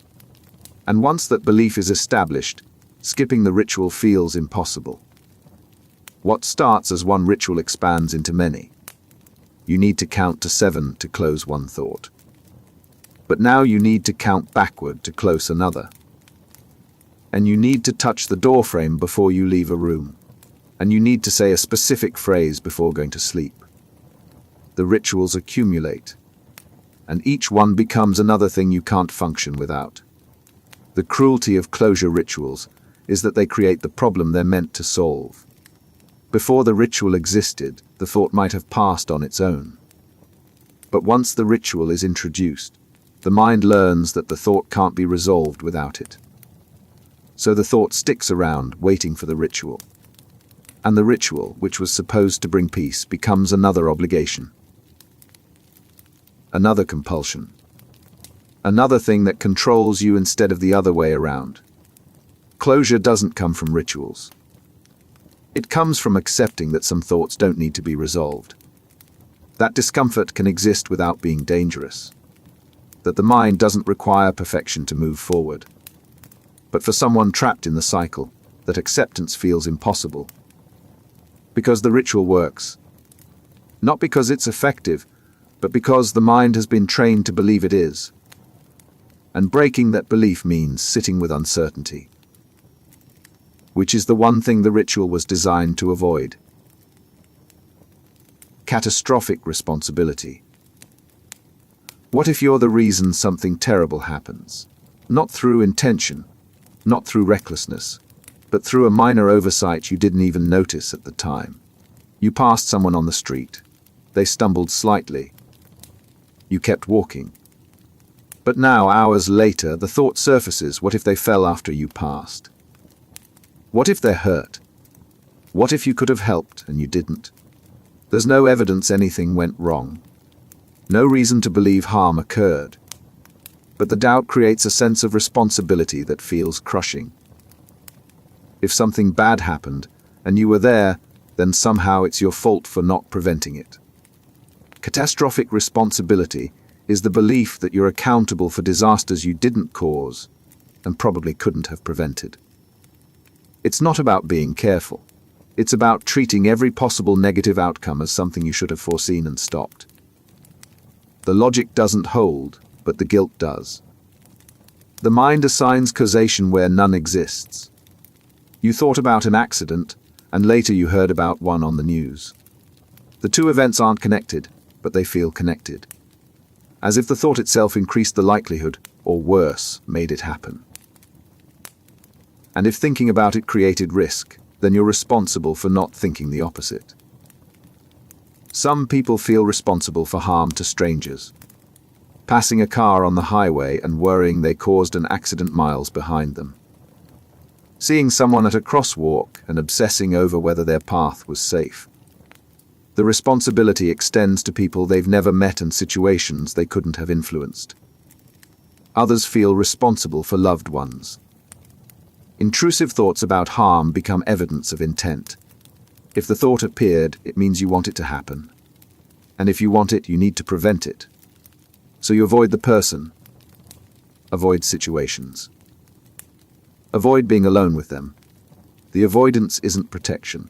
And once that belief is established, skipping the ritual feels impossible. What starts as one ritual expands into many. You need to count to 7 to close one thought. But now you need to count backward to close another. And you need to touch the doorframe before you leave a room. And you need to say a specific phrase before going to sleep. The rituals accumulate, and each one becomes another thing you can't function without. The cruelty of closure rituals is that they create the problem they're meant to solve. Before the ritual existed, the thought might have passed on its own. But once the ritual is introduced, the mind learns that the thought can't be resolved without it. So the thought sticks around, waiting for the ritual. And the ritual, which was supposed to bring peace, becomes another obligation. Another compulsion. Another thing that controls you instead of the other way around. Closure doesn't come from rituals. It comes from accepting that some thoughts don't need to be resolved. That discomfort can exist without being dangerous. That the mind doesn't require perfection to move forward. But for someone trapped in the cycle, that acceptance feels impossible. Because the ritual works. Not because it's effective, but because the mind has been trained to believe it is. And breaking that belief means sitting with uncertainty. Which is the one thing the ritual was designed to avoid. Catastrophic responsibility. What if you're the reason something terrible happens? Not through intention, not through recklessness, but through a minor oversight you didn't even notice at the time. You passed someone on the street. They stumbled slightly. You kept walking. But now, hours later, the thought surfaces, what if they fell after you passed? What if they're hurt? What if you could have helped and you didn't? There's no evidence anything went wrong. No reason to believe harm occurred. But the doubt creates a sense of responsibility that feels crushing. If something bad happened and you were there, then somehow it's your fault for not preventing it. Catastrophic responsibility is the belief that you're accountable for disasters you didn't cause and probably couldn't have prevented. It's not about being careful. It's about treating every possible negative outcome as something you should have foreseen and stopped. The logic doesn't hold, but the guilt does. The mind assigns causation where none exists. You thought about an accident, and later you heard about one on the news. The two events aren't connected, but they feel connected. As if the thought itself increased the likelihood, or worse, made it happen. And if thinking about it created risk, then you're responsible for not thinking the opposite. Some people feel responsible for harm to strangers. Passing a car on the highway and worrying they caused an accident miles behind them. Seeing someone at a crosswalk and obsessing over whether their path was safe. The responsibility extends to people they've never met and situations they couldn't have influenced. Others feel responsible for loved ones. Intrusive thoughts about harm become evidence of intent. If the thought appeared, it means you want it to happen. And if you want it, you need to prevent it. So you avoid the person. Avoid situations. Avoid being alone with them. The avoidance isn't protection.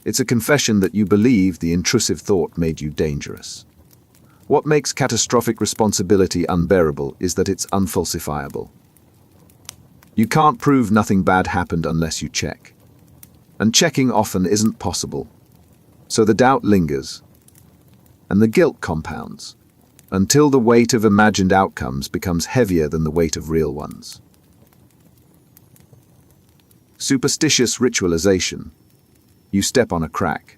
It's a confession that you believe the intrusive thought made you dangerous. What makes catastrophic responsibility unbearable is that it's unfalsifiable. You can't prove nothing bad happened unless you check. And checking often isn't possible. So the doubt lingers. And the guilt compounds. Until the weight of imagined outcomes becomes heavier than the weight of real ones. Superstitious ritualization. You step on a crack.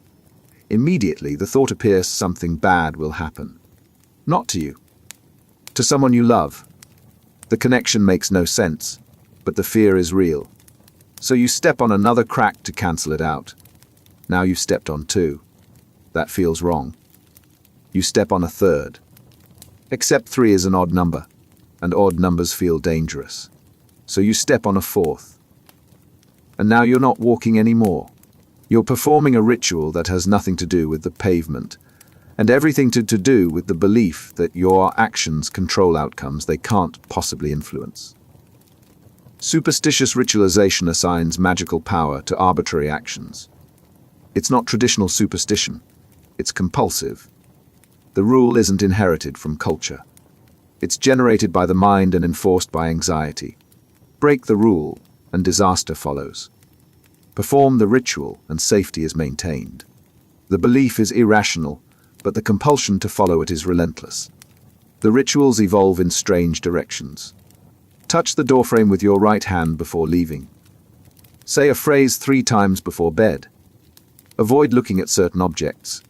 Immediately the thought appears something bad will happen. Not to you. To someone you love. The connection makes no sense, but the fear is real. So you step on another crack to cancel it out. Now you've stepped on 2. That feels wrong. You step on a 3rd. Except 3 is an odd number, and odd numbers feel dangerous. So you step on a 4th. and now you're not walking anymore. You're performing a ritual that has nothing to do with the pavement, and everything to do with the belief that your actions control outcomes they can't possibly influence. Superstitious ritualization assigns magical power to arbitrary actions. It's not traditional superstition. It's compulsive. The rule isn't inherited from culture. It's generated by the mind and enforced by anxiety. Break the rule, and disaster follows. Perform the ritual, and safety is maintained. The belief is irrational, but the compulsion to follow it is relentless. The rituals evolve in strange directions. Touch the doorframe with your right hand before leaving. Say a phrase 3 times before bed. Avoid looking at certain objects.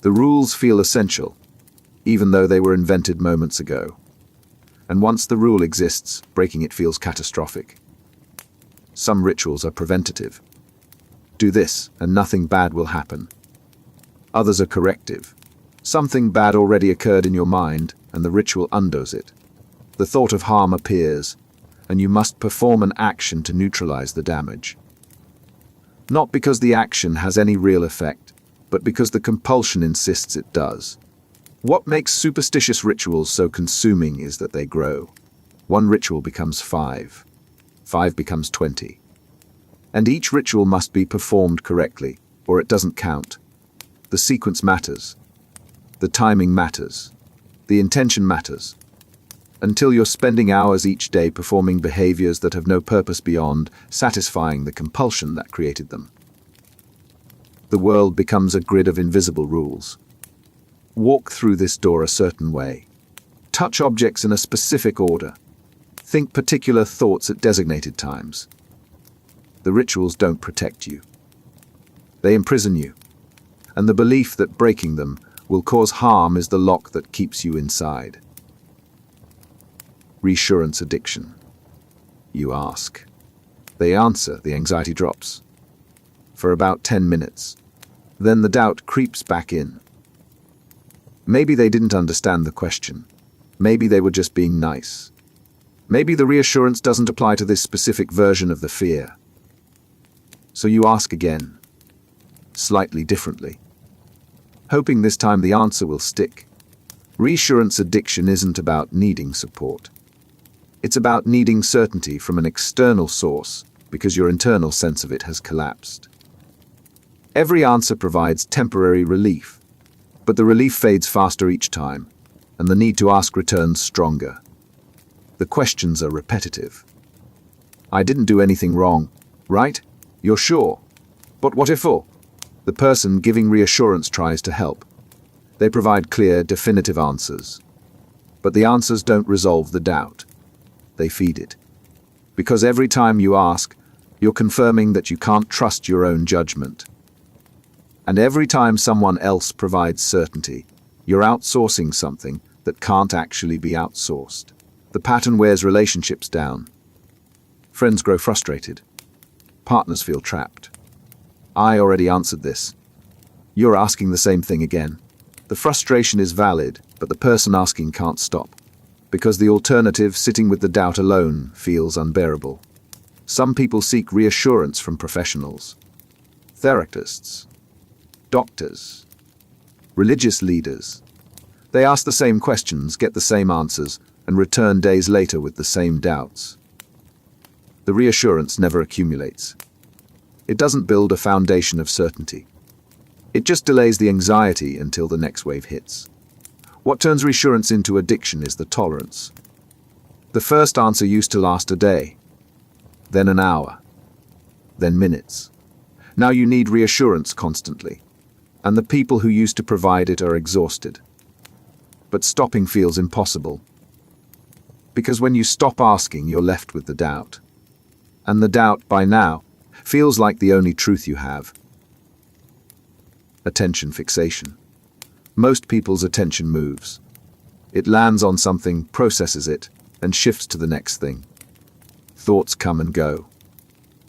The rules feel essential, even though they were invented moments ago. And once the rule exists, breaking it feels catastrophic. Some rituals are preventative. Do this, and nothing bad will happen. Others are corrective. Something bad already occurred in your mind, and the ritual undoes it. The thought of harm appears, and you must perform an action to neutralize the damage. Not because the action has any real effect, but because the compulsion insists it does. What makes superstitious rituals so consuming is that they grow. 1 ritual becomes 5. 5 becomes 20. And each ritual must be performed correctly, or it doesn't count. The sequence matters. The timing matters. The intention matters. Until you're spending hours each day performing behaviors that have no purpose beyond satisfying the compulsion that created them. The world becomes a grid of invisible rules. Walk through this door a certain way. Touch objects in a specific order. Think particular thoughts at designated times. The rituals don't protect you. They imprison you. And the belief that breaking them will cause harm is the lock that keeps you inside. Reassurance addiction. You ask. They answer, the anxiety drops. For about 10 minutes. Then the doubt creeps back in. Maybe they didn't understand the question. Maybe they were just being nice. Maybe the reassurance doesn't apply to this specific version of the fear. So you ask again, slightly differently, hoping this time the answer will stick. Reassurance addiction isn't about needing support. It's about needing certainty from an external source because your internal sense of it has collapsed. Every answer provides temporary relief, but the relief fades faster each time, and the need to ask returns stronger. The questions are repetitive. I didn't do anything wrong, right? You're sure? But what if? The person giving reassurance tries to help. They provide clear, definitive answers. But the answers don't resolve the doubt. They feed it. Because every time you ask, you're confirming that you can't trust your own judgment. And every time someone else provides certainty, you're outsourcing something that can't actually be outsourced. The pattern wears relationships down. Friends grow frustrated. Partners feel trapped. I already answered this. You're asking the same thing again. The frustration is valid, but the person asking can't stop. Because the alternative, sitting with the doubt alone, feels unbearable. Some people seek reassurance from professionals. Therapists. Doctors. Religious leaders. They ask the same questions, get the same answers, and return days later with the same doubts. The reassurance never accumulates. It doesn't build a foundation of certainty. It just delays the anxiety until the next wave hits. What turns reassurance into addiction is the tolerance. The first answer used to last a day, then an hour, then minutes. Now you need reassurance constantly, and the people who used to provide it are exhausted. But stopping feels impossible. Because when you stop asking, you're left with the doubt. And the doubt, by now, feels like the only truth you have. Attention fixation. Most people's attention moves. It lands on something, processes it, and shifts to the next thing. Thoughts come and go.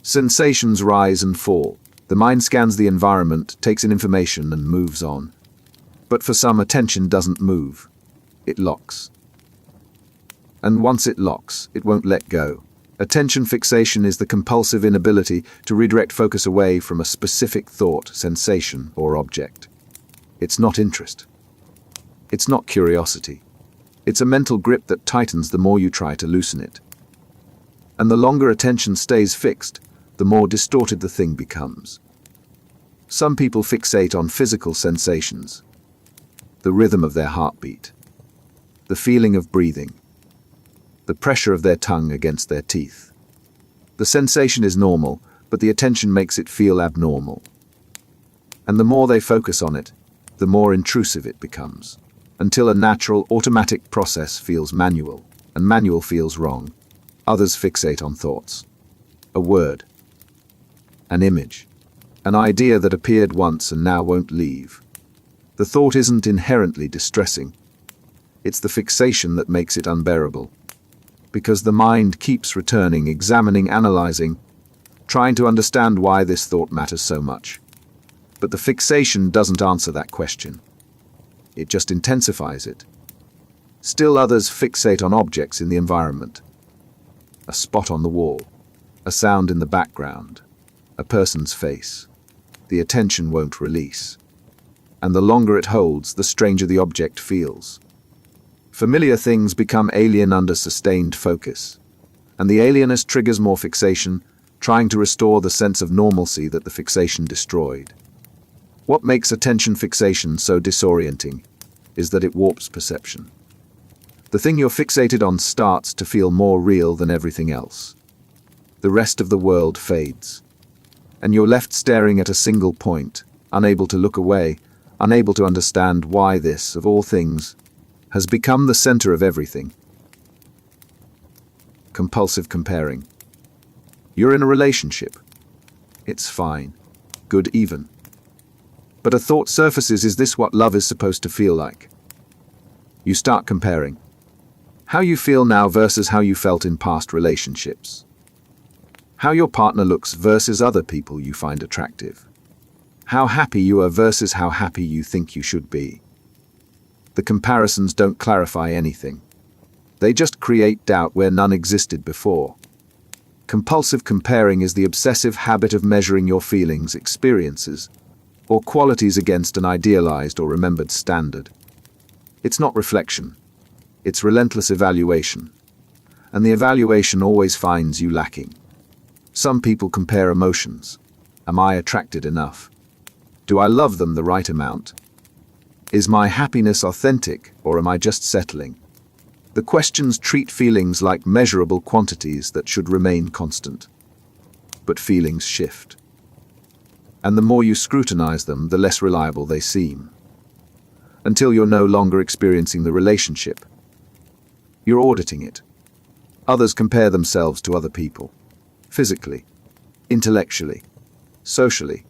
Sensations rise and fall. The mind scans the environment, takes in information, and moves on. But for some, attention doesn't move. It locks. And once it locks, it won't let go. Attention fixation is the compulsive inability to redirect focus away from a specific thought, sensation, or object. It's not interest. It's not curiosity. It's a mental grip that tightens the more you try to loosen it. And the longer attention stays fixed, the more distorted the thing becomes. Some people fixate on physical sensations, the rhythm of their heartbeat, the feeling of breathing, the pressure of their tongue against their teeth. The sensation is normal, but the attention makes it feel abnormal. And the more they focus on it, the more intrusive it becomes, until a natural, automatic process feels manual, and manual feels wrong. Others fixate on thoughts, a word, an image, an idea that appeared once and now won't leave. The thought isn't inherently distressing. It's the fixation that makes it unbearable. Because the mind keeps returning, examining, analyzing, trying to understand why this thought matters so much. But the fixation doesn't answer that question. It just intensifies it. Still others fixate on objects in the environment. A spot on the wall, a sound in the background, a person's face. The attention won't release. And the longer it holds, the stranger the object feels. Familiar things become alien under sustained focus, and the alienness triggers more fixation, trying to restore the sense of normalcy that the fixation destroyed. What makes attention fixation so disorienting is that it warps perception. The thing you're fixated on starts to feel more real than everything else. The rest of the world fades, and you're left staring at a single point, unable to look away, unable to understand why this, of all things, has become the center of everything. Compulsive comparing. You're in a relationship. It's fine. Good even. But a thought surfaces, is this what love is supposed to feel like? You start comparing. How you feel now versus how you felt in past relationships. How your partner looks versus other people you find attractive. How happy you are versus how happy you think you should be. The comparisons don't clarify anything. They just create doubt where none existed before. Compulsive comparing is the obsessive habit of measuring your feelings, experiences, or qualities against an idealized or remembered standard. It's not reflection. It's relentless evaluation. And the evaluation always finds you lacking. Some people compare emotions. Am I attracted enough? Do I love them the right amount? Is my happiness authentic, or am I just settling? The questions treat feelings like measurable quantities that should remain constant. But feelings shift. And the more you scrutinize them, the less reliable they seem. Until you're no longer experiencing the relationship. You're auditing it. Others compare themselves to other people. Physically, intellectually, socially,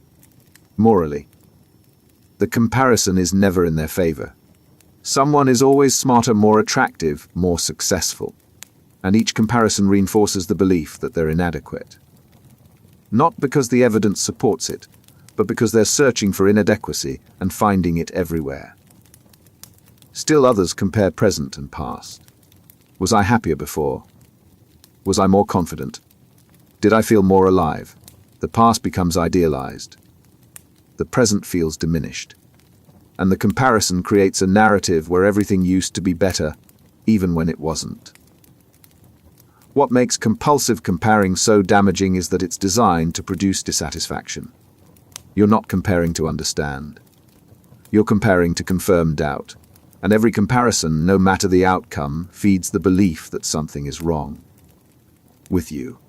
morally. The comparison is never in their favor. Someone is always smarter, more attractive, more successful. And each comparison reinforces the belief that they're inadequate. Not because the evidence supports it, but because they're searching for inadequacy and finding it everywhere. Still others compare present and past. Was I happier before? Was I more confident? Did I feel more alive? The past becomes idealized. The present feels diminished. And the comparison creates a narrative where everything used to be better, even when it wasn't. What makes compulsive comparing so damaging is that it's designed to produce dissatisfaction. You're not comparing to understand. You're comparing to confirm doubt. And every comparison, no matter the outcome, feeds the belief that something is wrong. With you.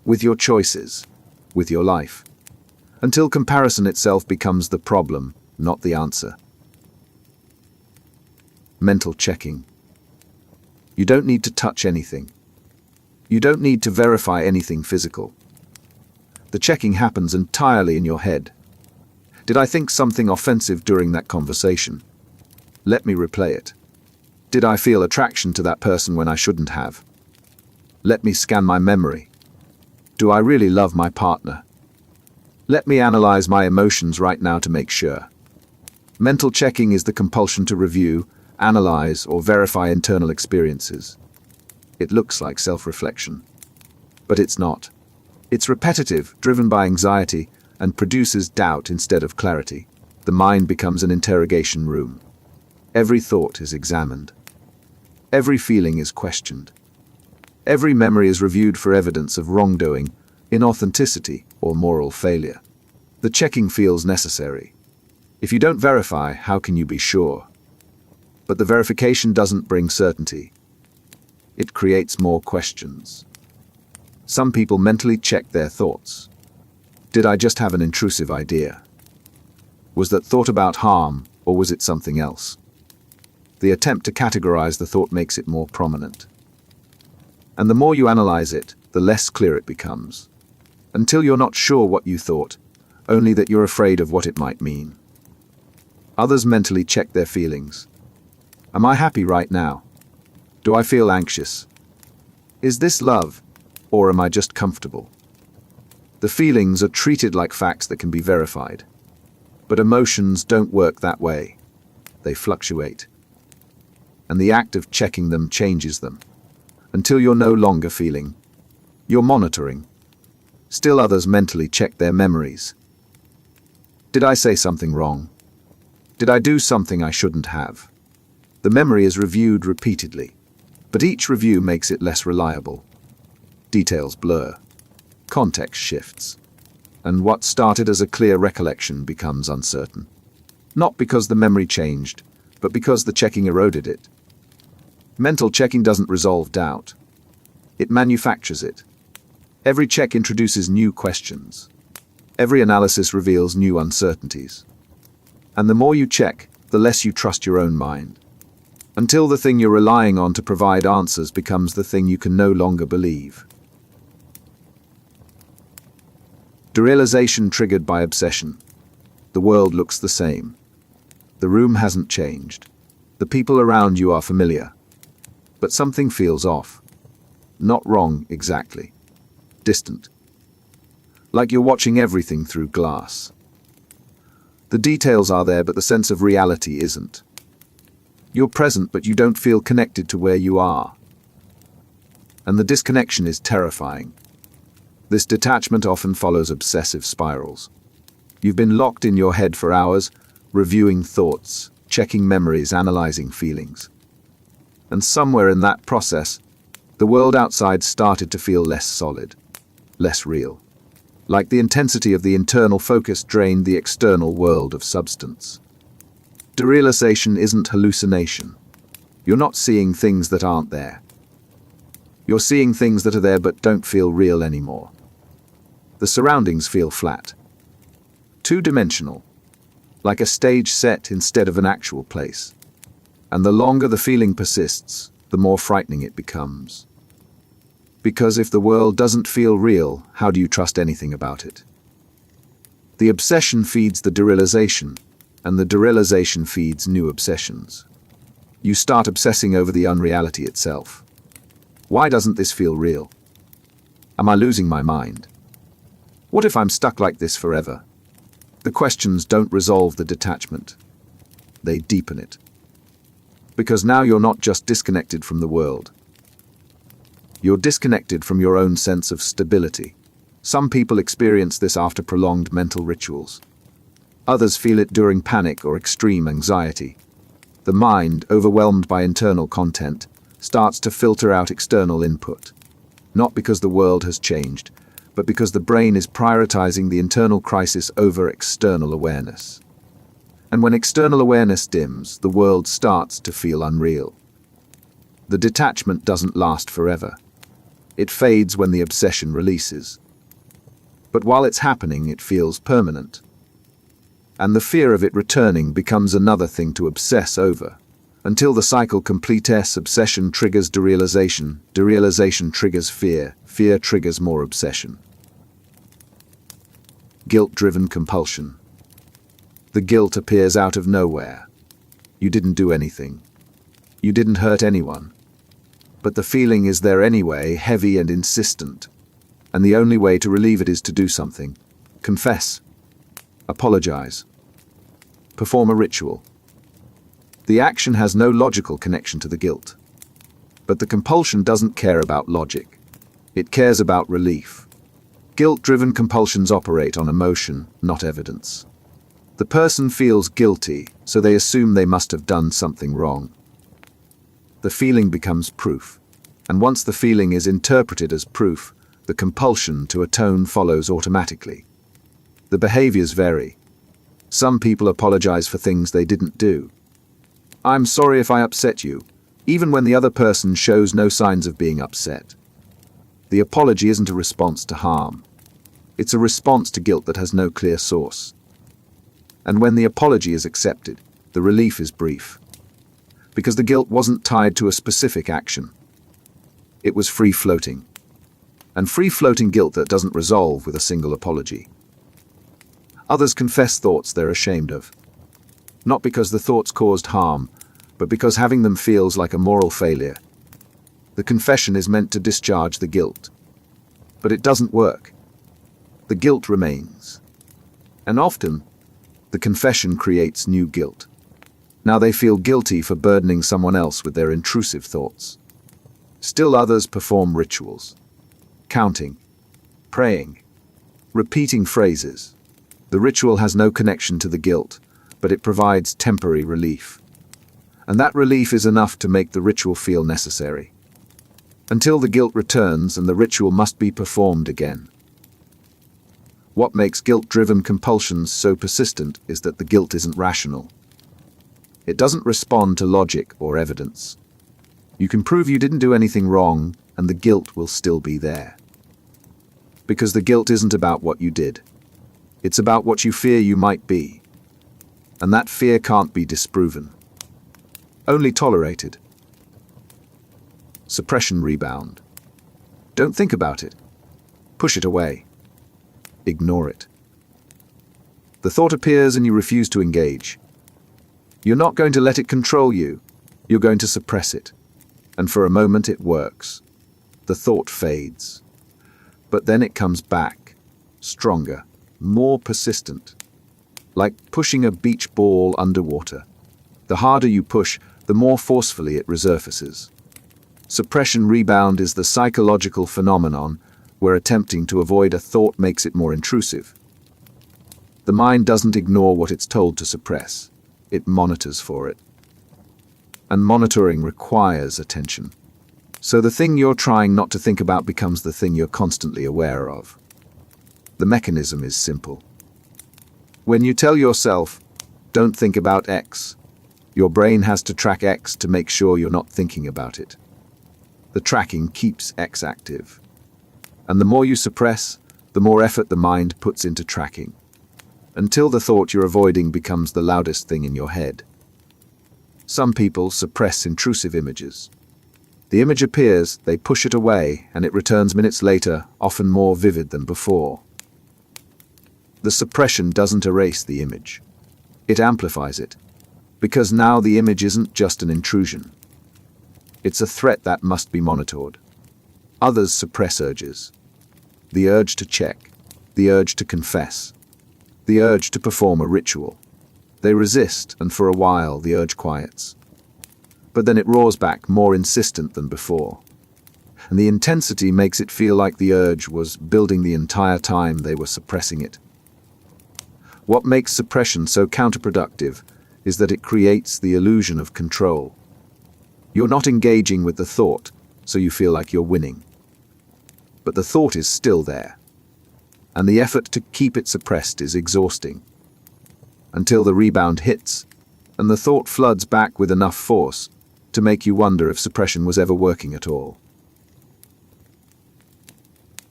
With your choices. With your life. Until comparison itself becomes the problem, not the answer. Mental checking. You don't need to touch anything. You don't need to verify anything physical. The checking happens entirely in your head. Did I think something offensive during that conversation? Let me replay it. Did I feel attraction to that person when I shouldn't have? Let me scan my memory. Do I really love my partner? Let me analyze my emotions right now to make sure. Mental checking is the compulsion to review, analyze, or verify internal experiences. It looks like self-reflection. But it's not. It's repetitive, driven by anxiety, and produces doubt instead of clarity. The mind becomes an interrogation room. Every thought is examined. Every feeling is questioned. Every memory is reviewed for evidence of wrongdoing, inauthenticity, or moral failure. The checking feels necessary. If you don't verify, how can you be sure? But the verification doesn't bring certainty. It creates more questions. Some people mentally check their thoughts. Did I just have an intrusive idea? Was that thought about harm, or was it something else? The attempt to categorize the thought makes it more prominent. And the more you analyze it, the less clear it becomes. Until you're not sure what you thought, only that you're afraid of what it might mean. Others mentally check their feelings. Am I happy right now? Do I feel anxious? Is this love, or am I just comfortable? The feelings are treated like facts that can be verified. But emotions don't work that way. They fluctuate. And the act of checking them changes them. Until you're no longer feeling. You're monitoring. Still others mentally check their memories. Did I say something wrong? Did I do something I shouldn't have? The memory is reviewed repeatedly, but each review makes it less reliable. Details blur. Context shifts. And what started as a clear recollection becomes uncertain. Not because the memory changed, but because the checking eroded it. Mental checking doesn't resolve doubt. It manufactures it. Every check introduces new questions. Every analysis reveals new uncertainties. And the more you check, the less you trust your own mind. Until the thing you're relying on to provide answers becomes the thing you can no longer believe. Derealisation triggered by obsession. The world looks the same. The room hasn't changed. The people around you are familiar. But something feels off. Not wrong exactly. Distant. Like you're watching everything through glass. The details are there, but the sense of reality isn't. You're present, but you don't feel connected to where you are. And the disconnection is terrifying. This detachment often follows obsessive spirals. You've been locked in your head for hours, reviewing thoughts, checking memories, analyzing feelings. And somewhere in that process, the world outside started to feel less solid, less real. Like the intensity of the internal focus drained the external world of substance. Derealisation isn't hallucination. You're not seeing things that aren't there. You're seeing things that are there but don't feel real anymore. The surroundings feel flat. Two-dimensional. Like a stage set instead of an actual place. And the longer the feeling persists, the more frightening it becomes. Because if the world doesn't feel real, how do you trust anything about it? The obsession feeds the derealisation, and the derealisation feeds new obsessions. You start obsessing over the unreality itself. Why doesn't this feel real? Am I losing my mind? What if I'm stuck like this forever? The questions don't resolve the detachment. They deepen it. Because now you're not just disconnected from the world. You're disconnected from your own sense of stability. Some people experience this after prolonged mental rituals. Others feel it during panic or extreme anxiety. The mind, overwhelmed by internal content, starts to filter out external input. Not because the world has changed, but because the brain is prioritizing the internal crisis over external awareness. And when external awareness dims, the world starts to feel unreal. The detachment doesn't last forever. It fades when the obsession releases. But while it's happening, it feels permanent. And the fear of it returning becomes another thing to obsess over. Until the cycle completes, obsession triggers derealisation, derealisation triggers fear, fear triggers more obsession. Guilt-driven compulsion. The guilt appears out of nowhere. You didn't do anything. You didn't hurt anyone. But the feeling is there anyway, heavy and insistent. And the only way to relieve it is to do something. Confess. Apologize. Perform a ritual. The action has no logical connection to the guilt. But the compulsion doesn't care about logic. It cares about relief. Guilt-driven compulsions operate on emotion, not evidence. The person feels guilty, so they assume they must have done something wrong. The feeling becomes proof, and once the feeling is interpreted as proof, the compulsion to atone follows automatically. The behaviors vary. Some people apologize for things they didn't do. "I'm sorry if I upset you," even when the other person shows no signs of being upset. The apology isn't a response to harm. It's a response to guilt that has no clear source. And when the apology is accepted, the relief is brief. Because the guilt wasn't tied to a specific action. It was free-floating. And free-floating guilt that doesn't resolve with a single apology. Others confess thoughts they're ashamed of. Not because the thoughts caused harm, but because having them feels like a moral failure. The confession is meant to discharge the guilt. But it doesn't work. The guilt remains. And often, the confession creates new guilt. Now they feel guilty for burdening someone else with their intrusive thoughts. Still others perform rituals. Counting, praying, repeating phrases. The ritual has no connection to the guilt, but it provides temporary relief. And that relief is enough to make the ritual feel necessary. Until the guilt returns and the ritual must be performed again. What makes guilt-driven compulsions so persistent is that the guilt isn't rational. It doesn't respond to logic or evidence. You can prove you didn't do anything wrong, and the guilt will still be there. Because the guilt isn't about what you did. It's about what you fear you might be. And that fear can't be disproven. Only tolerated. Suppression rebound. Don't think about it. Push it away. Ignore it. The thought appears and you refuse to engage. You're not going to let it control you. You're going to suppress it. And for a moment it works. The thought fades. But then it comes back, stronger, more persistent. Like pushing a beach ball underwater. The harder you push, the more forcefully it resurfaces. Suppression rebound is the psychological phenomenon where attempting to avoid a thought makes it more intrusive. The mind doesn't ignore what it's told to suppress. It monitors for it. And monitoring requires attention. So the thing you're trying not to think about becomes the thing you're constantly aware of. The mechanism is simple. When you tell yourself, "Don't think about X," your brain has to track X to make sure you're not thinking about it. The tracking keeps X active. And the more you suppress, the more effort the mind puts into tracking, until the thought you're avoiding becomes the loudest thing in your head. Some people suppress intrusive images. The image appears, they push it away, and it returns minutes later, often more vivid than before. The suppression doesn't erase the image. It amplifies it, because now the image isn't just an intrusion. It's a threat that must be monitored. Others suppress urges. The urge to check, the urge to confess, the urge to perform a ritual. They resist, and for a while the urge quiets. But then it roars back more insistent than before. And the intensity makes it feel like the urge was building the entire time they were suppressing it. What makes suppression so counterproductive is that it creates the illusion of control. You're not engaging with the thought, so you feel like you're winning. But the thought is still there, and the effort to keep it suppressed is exhausting. Until the rebound hits, and the thought floods back with enough force to make you wonder if suppression was ever working at all.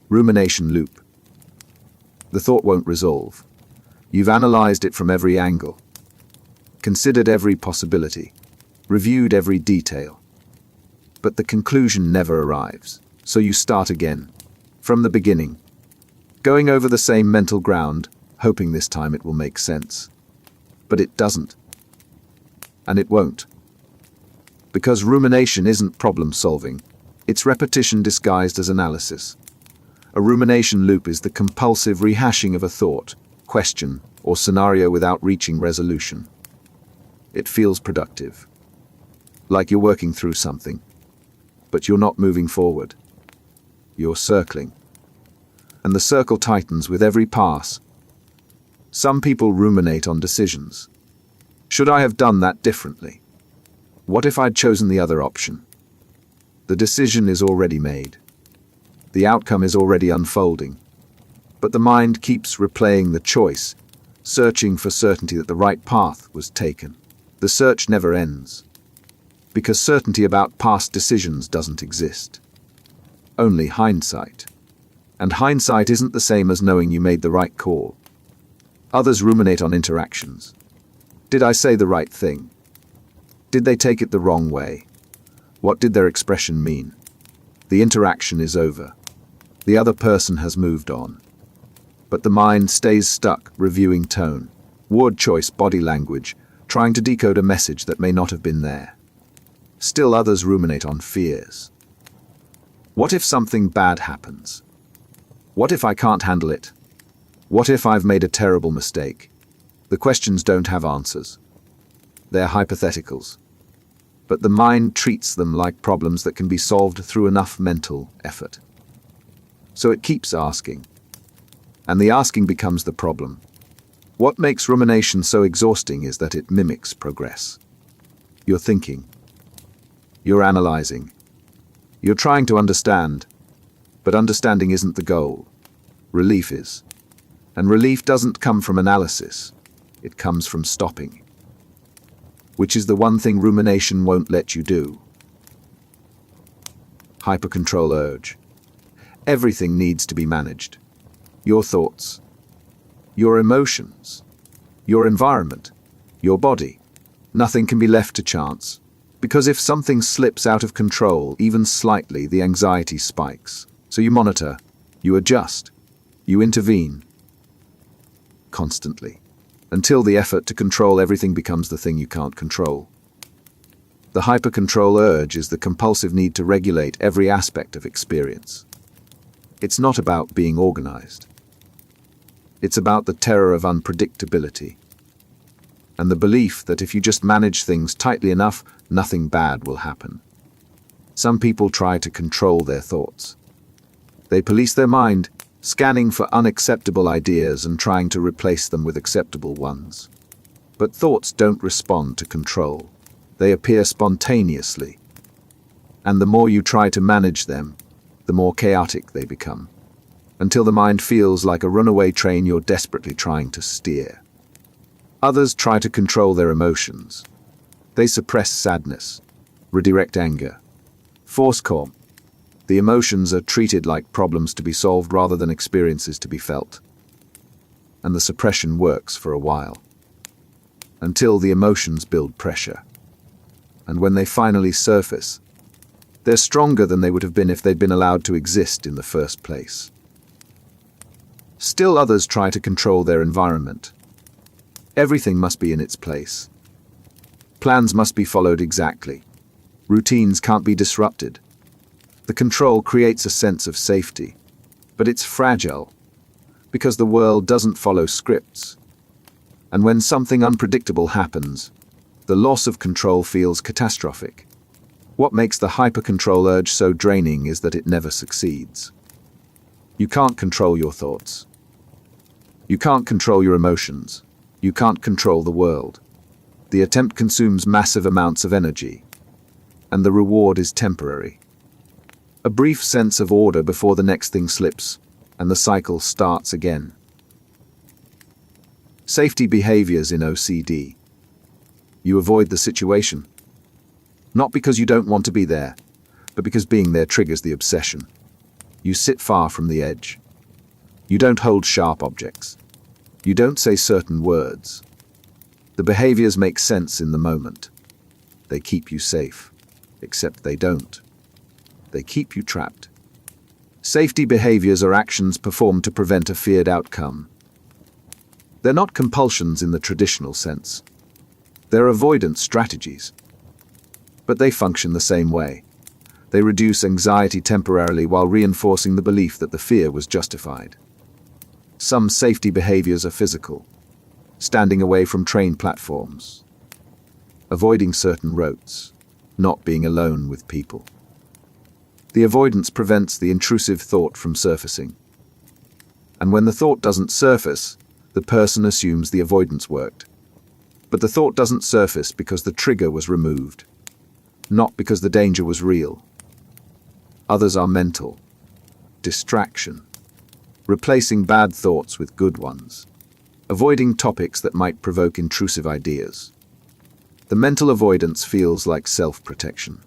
Rumination loop. The thought won't resolve. You've analyzed it from every angle, considered every possibility, reviewed every detail. But the conclusion never arrives, so you start again, from the beginning, going over the same mental ground, hoping this time it will make sense. But it doesn't. And it won't. Because rumination isn't problem-solving, it's repetition disguised as analysis. A rumination loop is the compulsive rehashing of a thought, question, or scenario without reaching resolution. It feels productive, like you're working through something, but you're not moving forward. You're circling. And the circle tightens with every pass. Some people ruminate on decisions. Should I have done that differently? What if I'd chosen the other option? The decision is already made. The outcome is already unfolding. But the mind keeps replaying the choice, searching for certainty that the right path was taken. The search never ends, because certainty about past decisions doesn't exist. Only hindsight. And hindsight isn't the same as knowing you made the right call. Others ruminate on interactions. Did I say the right thing? Did they take it the wrong way? What did their expression mean? The interaction is over. The other person has moved on. But the mind stays stuck, reviewing tone, word choice, body language, trying to decode a message that may not have been there. Still others ruminate on fears. What if something bad happens? What if I can't handle it? What if I've made a terrible mistake? The questions don't have answers. They're hypotheticals. But the mind treats them like problems that can be solved through enough mental effort. So it keeps asking. And the asking becomes the problem. What makes rumination so exhausting is that it mimics progress. You're thinking. You're analyzing. You're trying to understand. But understanding isn't the goal. Relief is. And relief doesn't come from analysis. It comes from stopping. Which is the one thing rumination won't let you do. Hypercontrol urge. Everything needs to be managed. Your thoughts, your emotions, your environment, your body. Nothing can be left to chance. Because if something slips out of control, even slightly, the anxiety spikes. So you monitor, you adjust, you intervene. Constantly. Until the effort to control everything becomes the thing you can't control. The hypercontrol urge is the compulsive need to regulate every aspect of experience. It's not about being organized. It's about the terror of unpredictability, and the belief that if you just manage things tightly enough, nothing bad will happen. Some people try to control their thoughts. They police their mind, scanning for unacceptable ideas and trying to replace them with acceptable ones. But thoughts don't respond to control. They appear spontaneously. And the more you try to manage them, the more chaotic they become. Until the mind feels like a runaway train you're desperately trying to steer. Others try to control their emotions. They suppress sadness, redirect anger, force calm. The emotions are treated like problems to be solved rather than experiences to be felt. And the suppression works for a while. Until the emotions build pressure. And when they finally surface, they're stronger than they would have been if they'd been allowed to exist in the first place. Still others try to control their environment. Everything must be in its place. Plans must be followed exactly. Routines can't be disrupted. The control creates a sense of safety, but it's fragile because the world doesn't follow scripts. And when something unpredictable happens, the loss of control feels catastrophic. What makes the hypercontrol urge so draining is that it never succeeds. You can't control your thoughts. You can't control your emotions. You can't control the world. The attempt consumes massive amounts of energy, and the reward is temporary. A brief sense of order before the next thing slips, and the cycle starts again. Safety behaviors in OCD. You avoid the situation. Not because you don't want to be there, but because being there triggers the obsession. You sit far from the edge. You don't hold sharp objects. You don't say certain words. The behaviors make sense in the moment. They keep you safe, except they don't. They keep you trapped. Safety behaviors are actions performed to prevent a feared outcome. They're not compulsions in the traditional sense. They're avoidance strategies. But they function the same way. They reduce anxiety temporarily while reinforcing the belief that the fear was justified. Some safety behaviors are physical. Standing away from train platforms. Avoiding certain routes. Not being alone with people. The avoidance prevents the intrusive thought from surfacing. And when the thought doesn't surface, the person assumes the avoidance worked. But the thought doesn't surface because the trigger was removed, not because the danger was real. Others are mental. Distraction. Replacing bad thoughts with good ones. Avoiding topics that might provoke intrusive ideas. The mental avoidance feels like self-protection.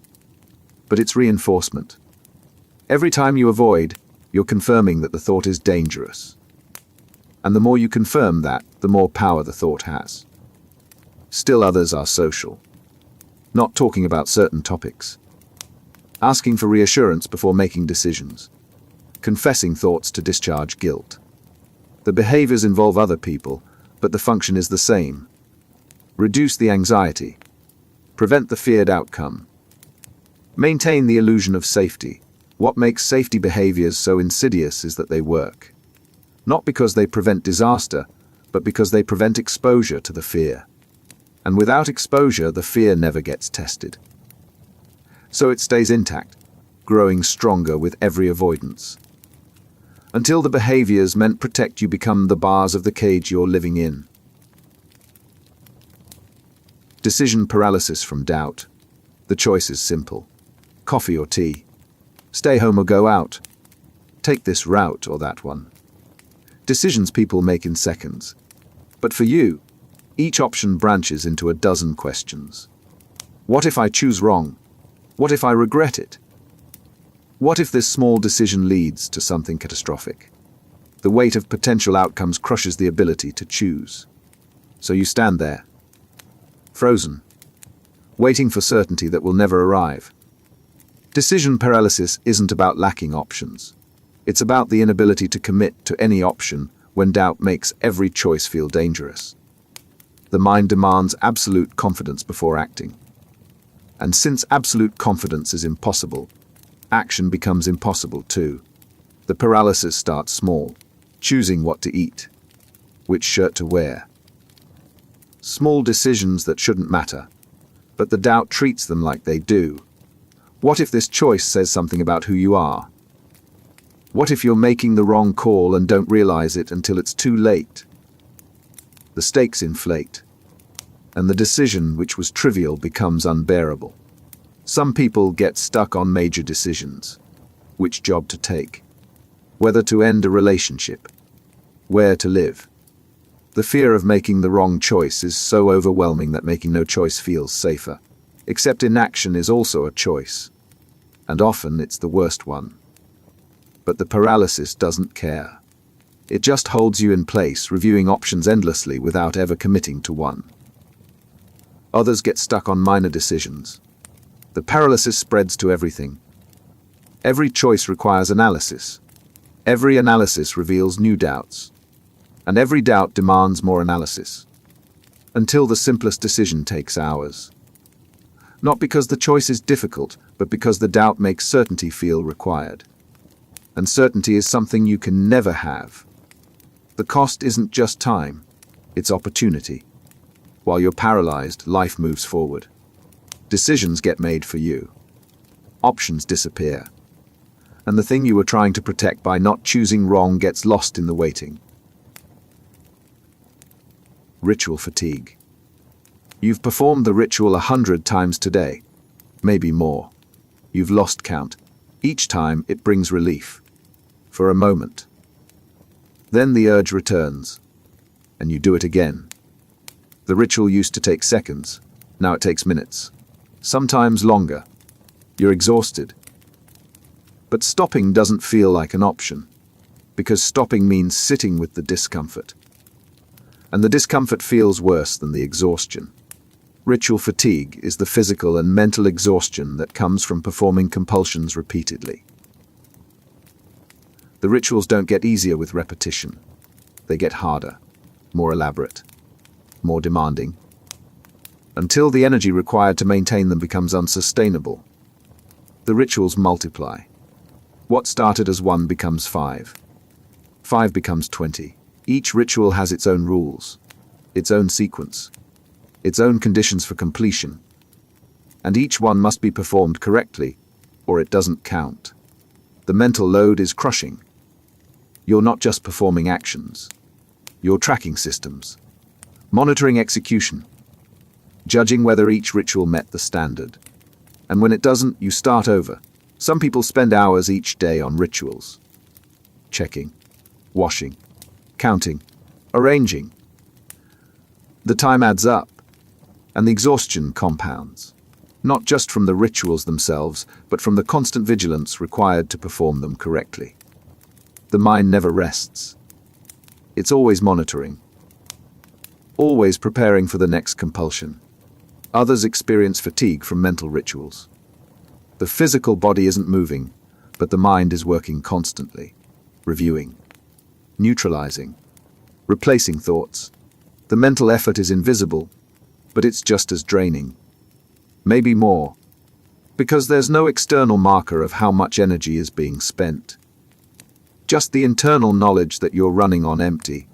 But it's reinforcement. Every time you avoid, you're confirming that the thought is dangerous. And the more you confirm that, the more power the thought has. Still others are social. Not talking about certain topics. Asking for reassurance before making decisions. Confessing thoughts to discharge guilt. The behaviors involve other people, but the function is the same. Reduce the anxiety. Prevent the feared outcome. Maintain the illusion of safety. What makes safety behaviors so insidious is that they work. Not because they prevent disaster, but because they prevent exposure to the fear. And without exposure, the fear never gets tested. So it stays intact, growing stronger with every avoidance. Until the behaviors meant protect you become the bars of the cage you're living in. Decision paralysis from doubt. The choice is simple. Coffee or tea. Stay home or go out. Take this route or that one. Decisions people make in seconds. But for you, each option branches into a dozen questions. What if I choose wrong? What if I regret it? What if this small decision leads to something catastrophic? The weight of potential outcomes crushes the ability to choose. So you stand there, frozen, waiting for certainty that will never arrive. Decision paralysis isn't about lacking options. It's about the inability to commit to any option when doubt makes every choice feel dangerous. The mind demands absolute confidence before acting. And since absolute confidence is impossible, action becomes impossible too. The paralysis starts small, choosing what to eat, which shirt to wear. Small decisions that shouldn't matter, but the doubt treats them like they do. What if this choice says something about who you are? What if you're making the wrong call and don't realize it until it's too late? The stakes inflate, and the decision, which was trivial, becomes unbearable. Some people get stuck on major decisions. Which job to take? Whether to end a relationship? Where to live? The fear of making the wrong choice is so overwhelming that making no choice feels safer. Except inaction is also a choice, and often it's the worst one. But the paralysis doesn't care. It just holds you in place, reviewing options endlessly without ever committing to one. Others get stuck on minor decisions. The paralysis spreads to everything. Every choice requires analysis. Every analysis reveals new doubts. And every doubt demands more analysis. Until the simplest decision takes hours. Not because the choice is difficult, but because the doubt makes certainty feel required. And certainty is something you can never have. The cost isn't just time, it's opportunity. While you're paralyzed, life moves forward. Decisions get made for you. Options disappear. And the thing you were trying to protect by not choosing wrong gets lost in the waiting. Ritual fatigue. You've performed the ritual 100 times today, maybe more. You've lost count. Each time it brings relief. For a moment. Then the urge returns, and you do it again. The ritual used to take seconds, now it takes minutes. Sometimes longer. You're exhausted. But stopping doesn't feel like an option, because stopping means sitting with the discomfort. And the discomfort feels worse than the exhaustion. Ritual fatigue is the physical and mental exhaustion that comes from performing compulsions repeatedly. The rituals don't get easier with repetition. They get harder, more elaborate, more demanding, until the energy required to maintain them becomes unsustainable. The rituals multiply. What started as 1 becomes 5. 5 becomes 20. Each ritual has its own rules, its own sequence, its own conditions for completion, and each one must be performed correctly, or it doesn't count. The mental load is crushing. You're not just performing actions. You're tracking systems, monitoring execution, judging whether each ritual met the standard. And when it doesn't, you start over. Some people spend hours each day on rituals. Checking, washing, counting, arranging. The time adds up, and the exhaustion compounds, not just from the rituals themselves, but from the constant vigilance required to perform them correctly. The mind never rests. It's always monitoring, always preparing for the next compulsion. Others experience fatigue from mental rituals. The physical body isn't moving, but the mind is working constantly, reviewing, neutralizing, replacing thoughts. The mental effort is invisible, but it's just as draining. Maybe more, because there's no external marker of how much energy is being spent. Just the internal knowledge that you're running on empty.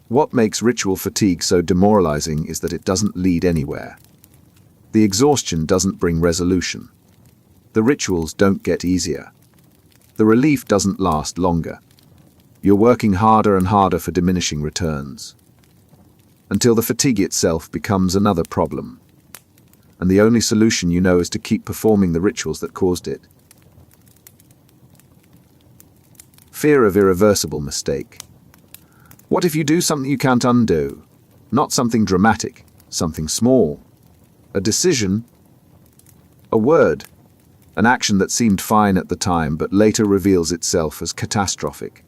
What makes ritual fatigue so demoralizing is that it doesn't lead anywhere. The exhaustion doesn't bring resolution. The rituals don't get easier. The relief doesn't last longer. You're working harder and harder for diminishing returns, until the fatigue itself becomes another problem. And the only solution you know is to keep performing the rituals that caused it. Fear of irreversible mistake. What if you do something you can't undo? Not something dramatic, something small. A decision, a word, an action that seemed fine at the time but later reveals itself as catastrophic.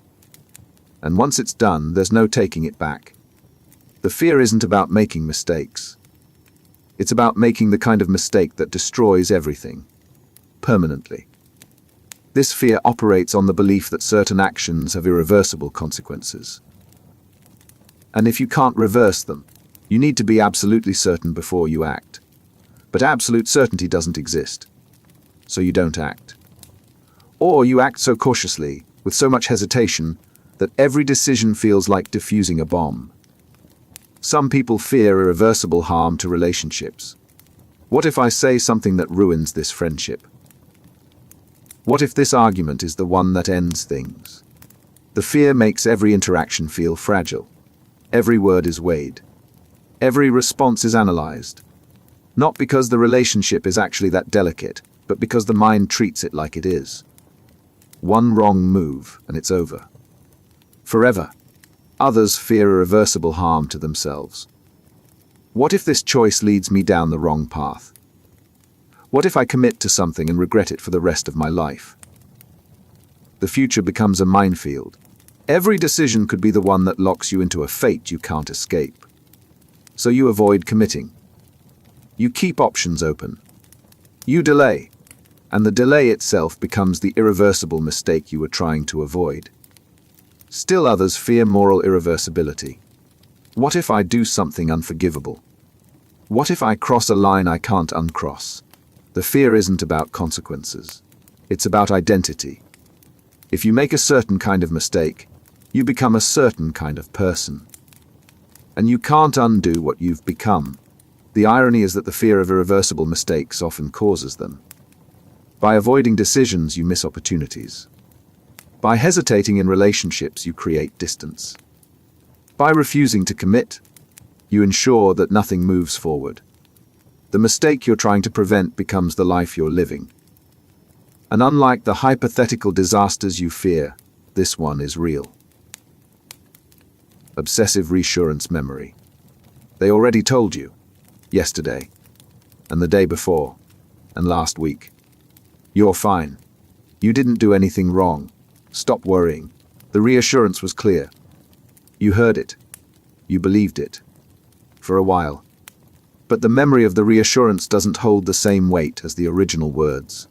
And once it's done, there's no taking it back. The fear isn't about making mistakes. It's about making the kind of mistake that destroys everything, permanently. This fear operates on the belief that certain actions have irreversible consequences. And if you can't reverse them, you need to be absolutely certain before you act. But absolute certainty doesn't exist, so you don't act. Or you act so cautiously, with so much hesitation, that every decision feels like defusing a bomb. Some people fear irreversible harm to relationships. What if I say something that ruins this friendship? What if this argument is the one that ends things? The fear makes every interaction feel fragile. Every word is weighed. Every response is analyzed. Not because the relationship is actually that delicate, but because the mind treats it like it is. One wrong move, and it's over. Forever. Others fear irreversible harm to themselves. What if this choice leads me down the wrong path? What if I commit to something and regret it for the rest of my life? The future becomes a minefield. Every decision could be the one that locks you into a fate you can't escape. So you avoid committing. You keep options open. You delay, and the delay itself becomes the irreversible mistake you were trying to avoid. Still others fear moral irreversibility. What if I do something unforgivable? What if I cross a line I can't uncross? The fear isn't about consequences. It's about identity. If you make a certain kind of mistake, you become a certain kind of person. And you can't undo what you've become. The irony is that the fear of irreversible mistakes often causes them. By avoiding decisions, you miss opportunities. By hesitating in relationships, you create distance. By refusing to commit, you ensure that nothing moves forward. The mistake you're trying to prevent becomes the life you're living. And unlike the hypothetical disasters you fear, this one is real. Obsessive reassurance memory. They already told you, yesterday, and the day before, and last week. You're fine. You didn't do anything wrong. Stop worrying. The reassurance was clear. You heard it. You believed it. For a while. But the memory of the reassurance doesn't hold the same weight as the original words.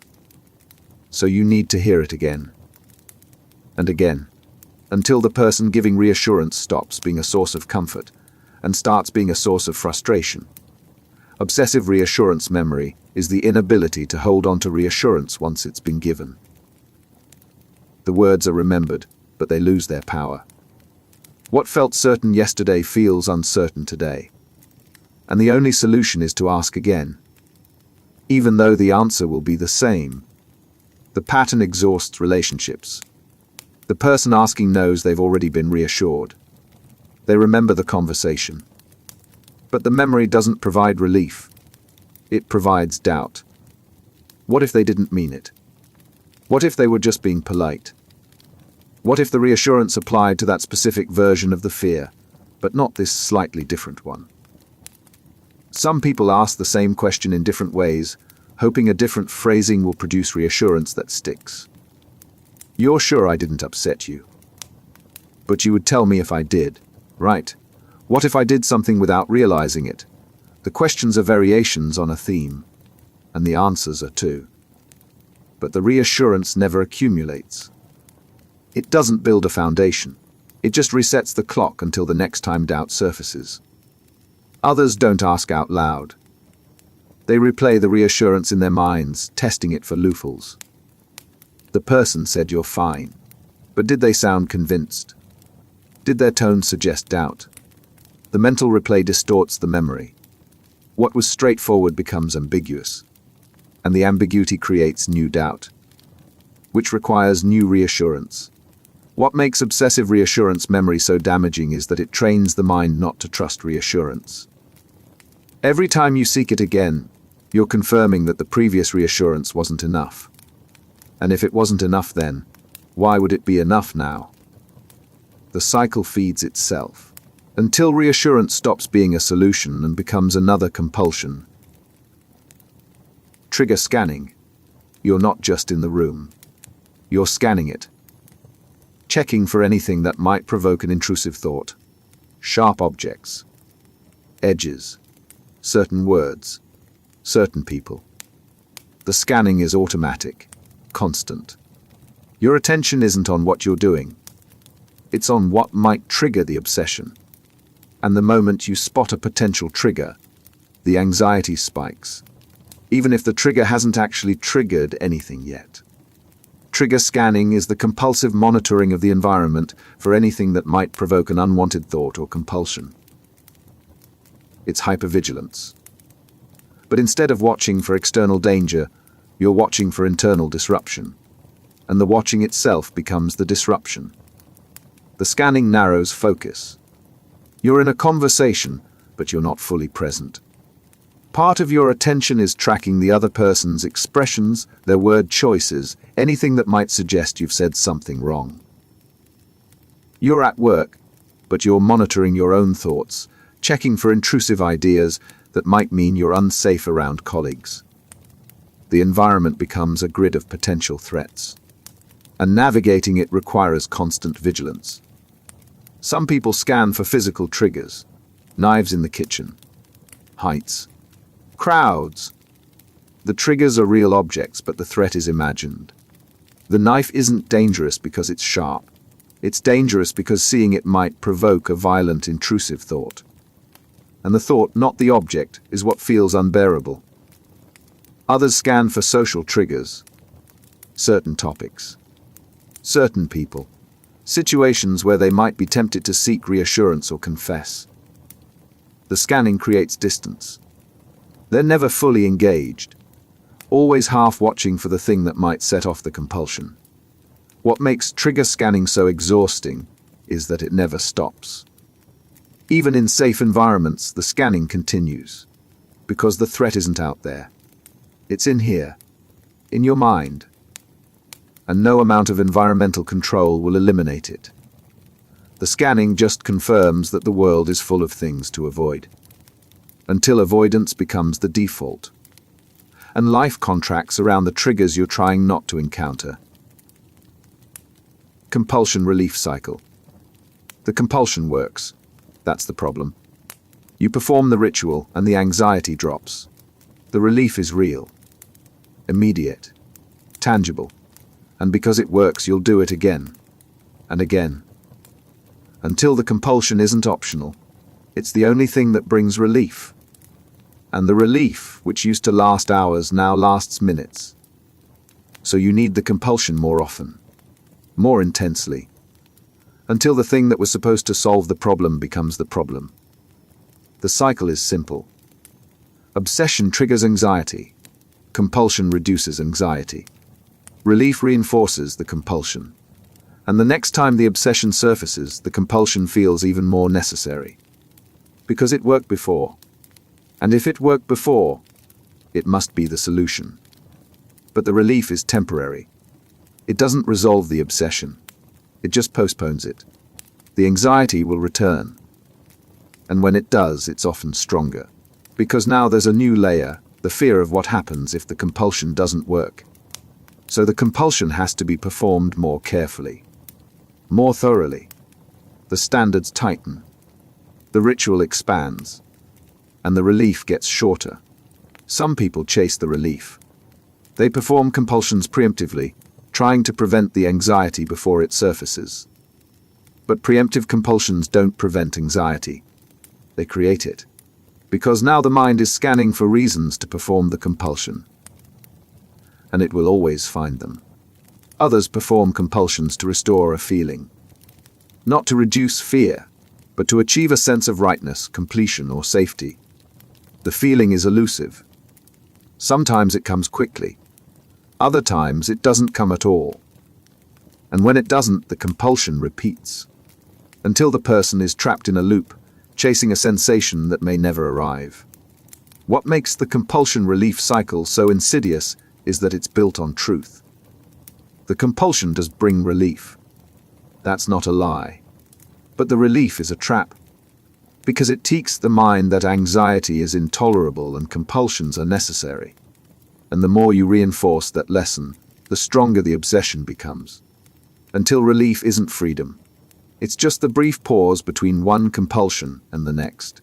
So you need to hear it again. And again. Until the person giving reassurance stops being a source of comfort and starts being a source of frustration. Obsessive reassurance memory is the inability to hold on to reassurance once it's been given. The words are remembered, but they lose their power. What felt certain yesterday feels uncertain today. And the only solution is to ask again. Even though the answer will be the same. The pattern exhausts relationships. The person asking knows they've already been reassured. They remember the conversation. But the memory doesn't provide relief. It provides doubt. What if they didn't mean it? What if they were just being polite? What if the reassurance applied to that specific version of the fear, but not this slightly different one? Some people ask the same question in different ways, hoping a different phrasing will produce reassurance that sticks. You're sure I didn't upset you? But you would tell me if I did, right? What if I did something without realizing it? The questions are variations on a theme, and the answers are too. But the reassurance never accumulates. It doesn't build a foundation. It just resets the clock until the next time doubt surfaces. Others don't ask out loud. They replay the reassurance in their minds, testing it for loopholes. The person said you're fine, but did they sound convinced? Did their tone suggest doubt? The mental replay distorts the memory. What was straightforward becomes ambiguous, and the ambiguity creates new doubt, which requires new reassurance. What makes obsessive reassurance memory so damaging is that it trains the mind not to trust reassurance. Every time you seek it again, you're confirming that the previous reassurance wasn't enough. And if it wasn't enough then, why would it be enough now? The cycle feeds itself, until reassurance stops being a solution and becomes another compulsion. Trigger scanning. You're not just in the room. You're scanning it. Checking for anything that might provoke an intrusive thought. Sharp objects. Edges. Certain words. Certain people. The scanning is automatic, constant. Your attention isn't on what you're doing. It's on what might trigger the obsession. And the moment you spot a potential trigger, the anxiety spikes, even if the trigger hasn't actually triggered anything yet. Trigger scanning is the compulsive monitoring of the environment for anything that might provoke an unwanted thought or compulsion. It's hypervigilance. But instead of watching for external danger, you're watching for internal disruption. And the watching itself becomes the disruption. The scanning narrows focus. You're in a conversation, but you're not fully present. Part of your attention is tracking the other person's expressions, their word choices, anything that might suggest you've said something wrong. You're at work, but you're monitoring your own thoughts, checking for intrusive ideas that might mean you're unsafe around colleagues. The environment becomes a grid of potential threats, and navigating it requires constant vigilance. Some people scan for physical triggers, knives in the kitchen, heights, crowds. The triggers are real objects, but the threat is imagined. The knife isn't dangerous because it's sharp. It's dangerous because seeing it might provoke a violent, intrusive thought. And the thought, not the object, is what feels unbearable. Others scan for social triggers, certain topics, certain people, situations where they might be tempted to seek reassurance or confess. The scanning creates distance. They're never fully engaged, always half watching for the thing that might set off the compulsion. What makes trigger scanning so exhausting is that it never stops. Even in safe environments, the scanning continues, because the threat isn't out there. It's in here, in your mind, and no amount of environmental control will eliminate it. The scanning just confirms that the world is full of things to avoid, until avoidance becomes the default, and life contracts around the triggers you're trying not to encounter. Compulsion relief cycle. The compulsion works. That's the problem. You perform the ritual and the anxiety drops. The relief is real, immediate, tangible, and because it works, you'll do it again and again, until the compulsion isn't optional. It's the only thing that brings relief. And the relief, which used to last hours, now lasts minutes. So you need the compulsion more often, more intensely, until the thing that was supposed to solve the problem becomes the problem. The cycle is simple. Obsession triggers anxiety. Compulsion reduces anxiety. Relief reinforces the compulsion. And the next time the obsession surfaces, the compulsion feels even more necessary. Because it worked before. And if it worked before, it must be the solution. But the relief is temporary. It doesn't resolve the obsession. It just postpones it. The anxiety will return. And when it does, it's often stronger. Because now there's a new layer, the fear of what happens if the compulsion doesn't work. So the compulsion has to be performed more carefully, more thoroughly. The standards tighten. The ritual expands. And the relief gets shorter. Some people chase the relief. They perform compulsions preemptively, trying to prevent the anxiety before it surfaces. But preemptive compulsions don't prevent anxiety. They create it. Because now the mind is scanning for reasons to perform the compulsion. And it will always find them. Others perform compulsions to restore a feeling. Not to reduce fear, but to achieve a sense of rightness, completion, or safety. The feeling is elusive. Sometimes it comes quickly. Other times it doesn't come at all. And when it doesn't, the compulsion repeats. Until the person is trapped in a loop, chasing a sensation that may never arrive. What makes the compulsion relief cycle so insidious is that it's built on truth. The compulsion does bring relief. That's not a lie. But the relief is a trap. Because it teaches the mind that anxiety is intolerable and compulsions are necessary. And the more you reinforce that lesson, the stronger the obsession becomes. Until relief isn't freedom. It's just the brief pause between one compulsion and the next.